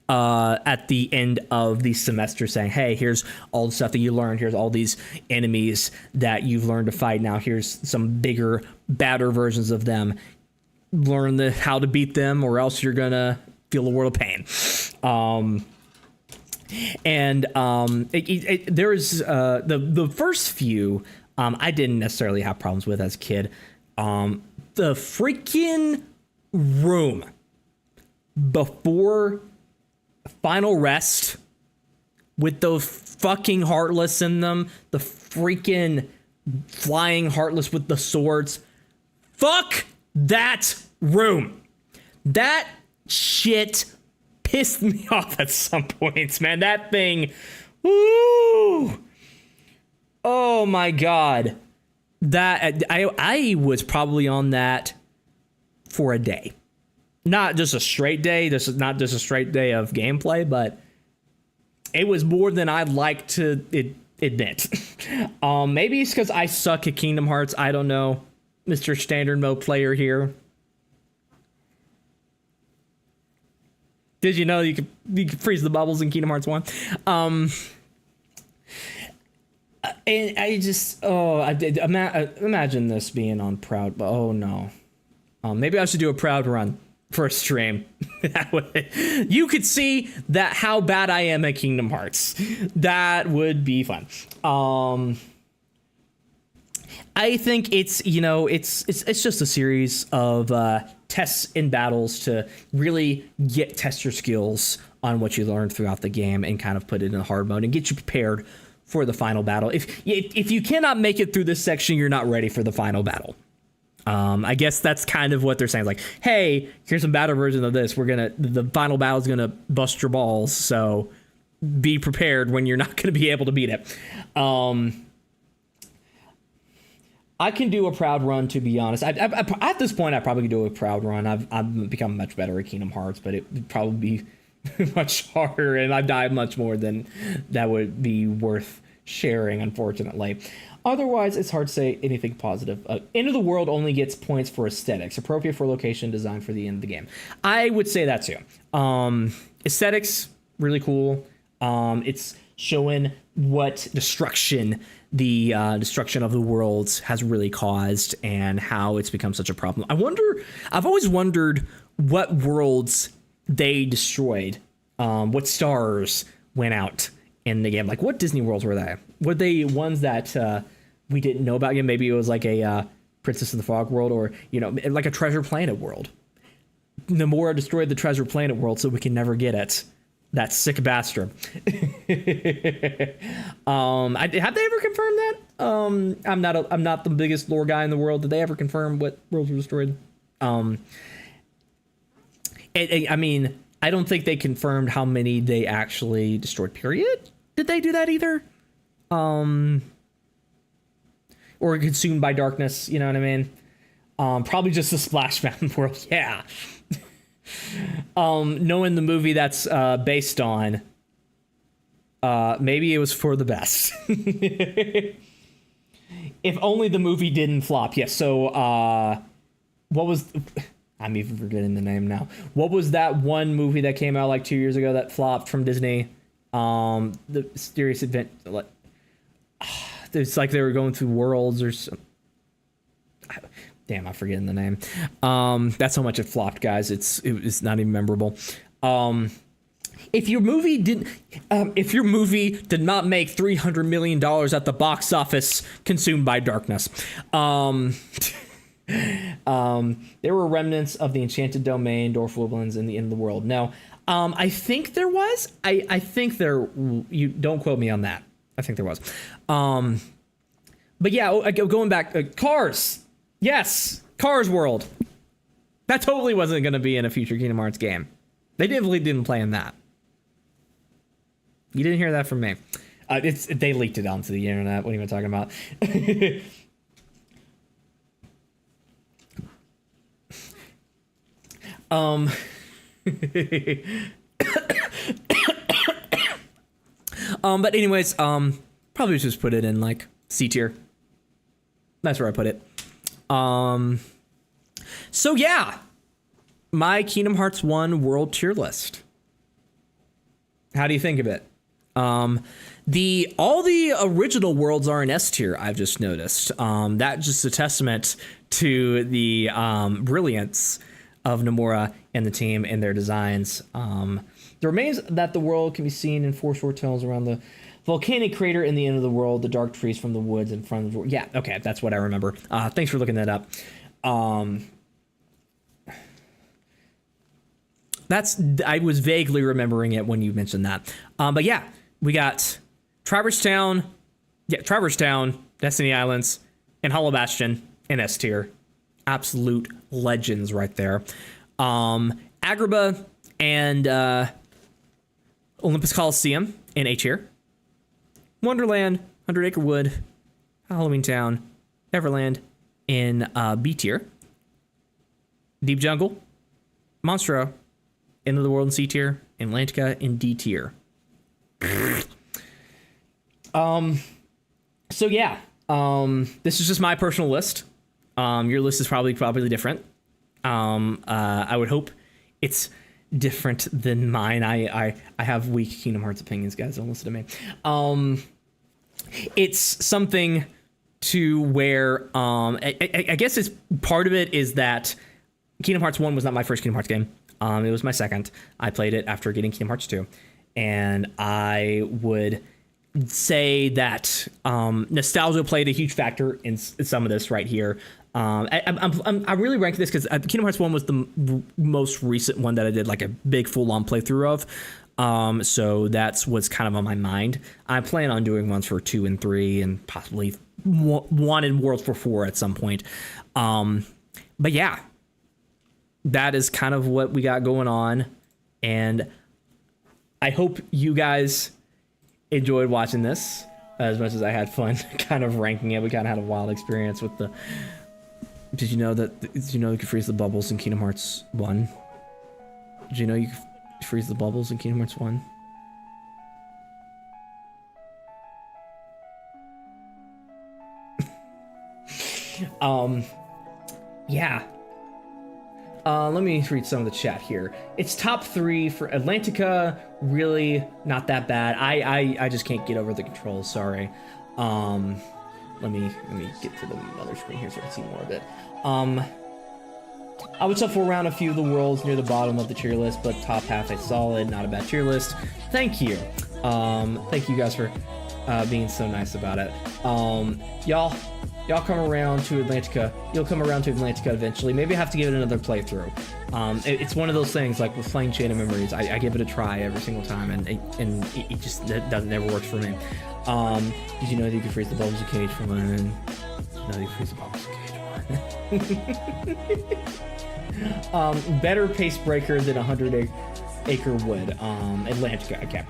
at the end of the semester, saying, hey, here's all the stuff that you learned. Here's all these enemies that you've learned to fight. Now here's some bigger, badder versions of them. Learn how to beat them, or else you're gonna feel a world of pain. There's the first few I didn't necessarily have problems with as a kid. The freaking room before Final Rest with those fucking Heartless in them, the freaking flying Heartless with the swords. Fuck that room. That shit pissed me off at some points, man. That thing, woo! Oh my god. That I was probably on that for a day. Not just a straight day. This is not just a straight day of gameplay, but it was more than I'd like to admit. Maybe it's because I suck at Kingdom Hearts. I don't know, Mr. Standard Mode player here. Did you know you could freeze the bubbles in Kingdom Hearts 1? And I just, I did imagine this being on Proud, but oh no. Maybe I should do a Proud run for a stream. That way, you could see that how bad I am at Kingdom Hearts. That would be fun. I think it's, you know, it's just a series of tests and battles to really test your skills on what you learned throughout the game and kind of put it in hard mode and get you prepared for the final battle. If you cannot make it through this section, you're not ready for the final battle. I guess that's kind of what they're saying. Like, hey, here's some battle version of this. The final battle is gonna bust your balls. So be prepared when you're not gonna be able to beat it. I can do a Proud run, to be honest. At this point, I probably could do a Proud run. I've become much better at Kingdom Hearts, but it would probably be much harder, and I've died much more than that would be worth sharing, unfortunately. Otherwise, it's hard to say anything positive. End of the World only gets points for aesthetics, appropriate for location design for the end of the game. I would say that too. Aesthetics, really cool. It's showing what destruction the destruction of the worlds has really caused and how it's become such a problem. I've always wondered what worlds they destroyed, what stars went out in the game. Like, what Disney worlds were they? Were they ones that we didn't know about yet? Maybe it was like a Princess of the Frog world, or, you know, like a Treasure Planet world. Nomura destroyed the Treasure Planet world so we can never get it. That sick bastard. Have they ever confirmed that? I'm not the biggest lore guy in the world. Did they ever confirm what worlds were destroyed? I mean, I don't think they confirmed how many they actually destroyed, period. Did they do that either? Or consumed by darkness, you know what I mean? Probably just the Splash Mountain world, yeah. Knowing the movie that's based on, maybe it was for the best. If only the movie didn't flop. Yes, so, what was... I'm even forgetting the name now. What was that one movie that came out like 2 years ago that flopped from Disney? The Mysterious Event... It's like they were going through worlds or something. Damn, I'm forgetting the name. That's how much it flopped, guys. It's not even memorable. If your movie did not make $300 million at the box office, consumed by darkness. There were remnants of the Enchanted Domain, Dwarf Woodlands, and the End of the World. No, I think there was. I think there. You don't quote me on that. I think there was. But yeah, going back, Cars. Yes, Cars World. That totally wasn't going to be in a future Kingdom Hearts game. They definitely didn't plan that. You didn't hear that from me. They leaked it onto the internet. What are you even talking about? But anyways, probably just put it in like C tier. That's where I put it. So yeah, my Kingdom Hearts 1 world tier list. How do you think of it? All the original worlds are in S tier, I've just noticed. That's just a testament to the brilliance of Nomura and the team and their designs. The remains that the world can be seen in 4 short tunnels around the volcanic crater in the end of the world, the dark trees from the woods in front of the world. Yeah, okay, that's what I remember. Thanks for looking that up. I was vaguely remembering it when you mentioned that. But yeah, we got Traverse Town, Destiny Islands, and Hollow Bastion in S tier. Absolute legends right there. Agrabah and Olympus Coliseum in A tier. Wonderland, 100 Acre Wood, Halloween Town, Neverland in B tier. Deep Jungle, Monstro, End of the World in C tier, and Atlantica in D tier. So yeah, this is just my personal list. Your list is probably different. I would hope it's different than mine. I have weak Kingdom Hearts opinions, guys. Don't listen to me. It's something to where I guess it's part of it is that Kingdom Hearts 1 was not my first Kingdom Hearts game. It was my second. I played it after getting Kingdom Hearts 2, and I would say that nostalgia played a huge factor in some of this right here. I really rank this because Kingdom Hearts 1 was the most recent one that I did like a big full-on playthrough of. So that's what's kind of on my mind. I plan on doing ones for 2 and 3 and possibly one in World for 4 at some point. But yeah, that is kind of what we got going on. And I hope you guys enjoyed watching this as much as I had fun kind of ranking it. We kind of had a wild experience with the... Did you know you could freeze the bubbles in Kingdom Hearts 1? Did you know you could freeze the bubbles in Kingdom Hearts 1? Yeah. Let me read some of the chat here. It's top 3 for Atlantica. Really not that bad. I just can't get over the controls. Sorry. Let me get to the other screen here so I can see more of it. I would shuffle around a few of the worlds near the bottom of the tier list, but top half is solid. Not a bad tier list. Thank you. Thank you guys for being so nice about it. Y'all come around to Atlantica. You'll come around to Atlantica eventually. Maybe I have to give it another playthrough. It's one of those things like with playing Chain of Memories. I give it a try every single time, and it just never works for me. Did you know that you can freeze the bubbles of Cage for one? No, you freeze the bubbles of Cage for one. Better pace breaker than 100 Acre Wood. Atlantica. Okay.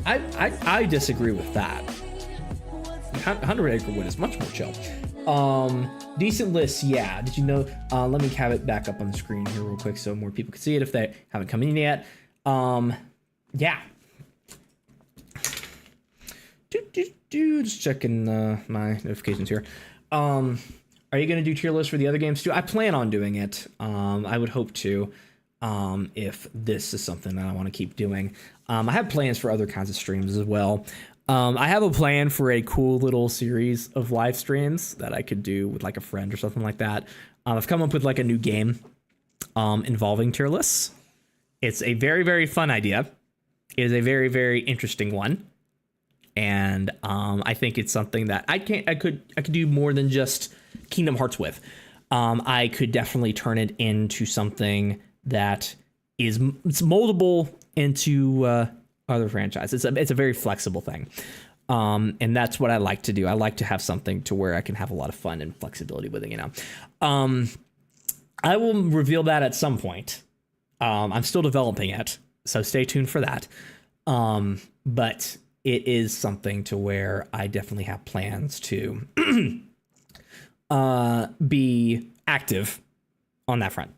I disagree with that. 100 Acre Wood is much more chill. Decent list, yeah. Did you know? Let me have it back up on the screen here real quick so more people can see it if they haven't come in yet. Yeah. Just checking my notifications here. Are you gonna do tier lists for the other games too? I plan on doing it. I would hope to. If this is something that I want to keep doing. I have plans for other kinds of streams as well. I have a plan for a cool little series of live streams that I could do with like a friend or something like that. I've come up with like a new game involving tier lists. It's a very, very fun idea. It is a very, very interesting one. And I think it's something that I could do more than just Kingdom Hearts with. I could definitely turn it into something that it's moldable into other franchises. It's a very flexible thing. And that's what I like to do. I like to have something to where I can have a lot of fun and flexibility with it, you know. I will reveal that at some point. I'm still developing it, so stay tuned for that. But it is something to where I definitely have plans to be active on that front.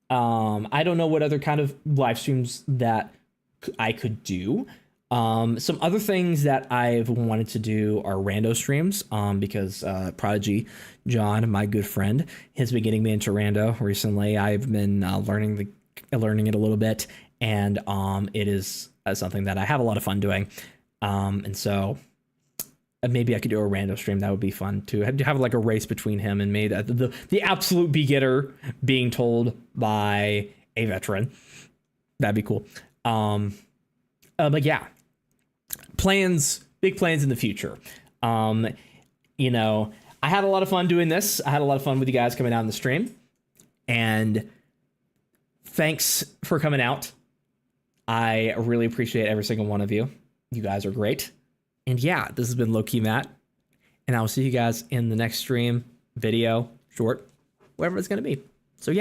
I don't know what other kind of live streams that I could do. Some other things that I've wanted to do are rando streams, because Prodigy John, my good friend, has been getting me into rando recently. I've been learning it a little bit, and it is something that I have a lot of fun doing. And so maybe I could do a rando stream. That would be fun to have like a race between him and me. The absolute beginner being told by a veteran. That'd be cool. But yeah, big plans in the future. You know, I had a lot of fun doing this. I had a lot of fun with you guys coming out on the stream, and thanks for coming out. I really appreciate every single one of you. You guys are great. And yeah, this has been lowkeymatt, and I will see you guys in the next stream, video, short, whatever it's going to be. So yeah.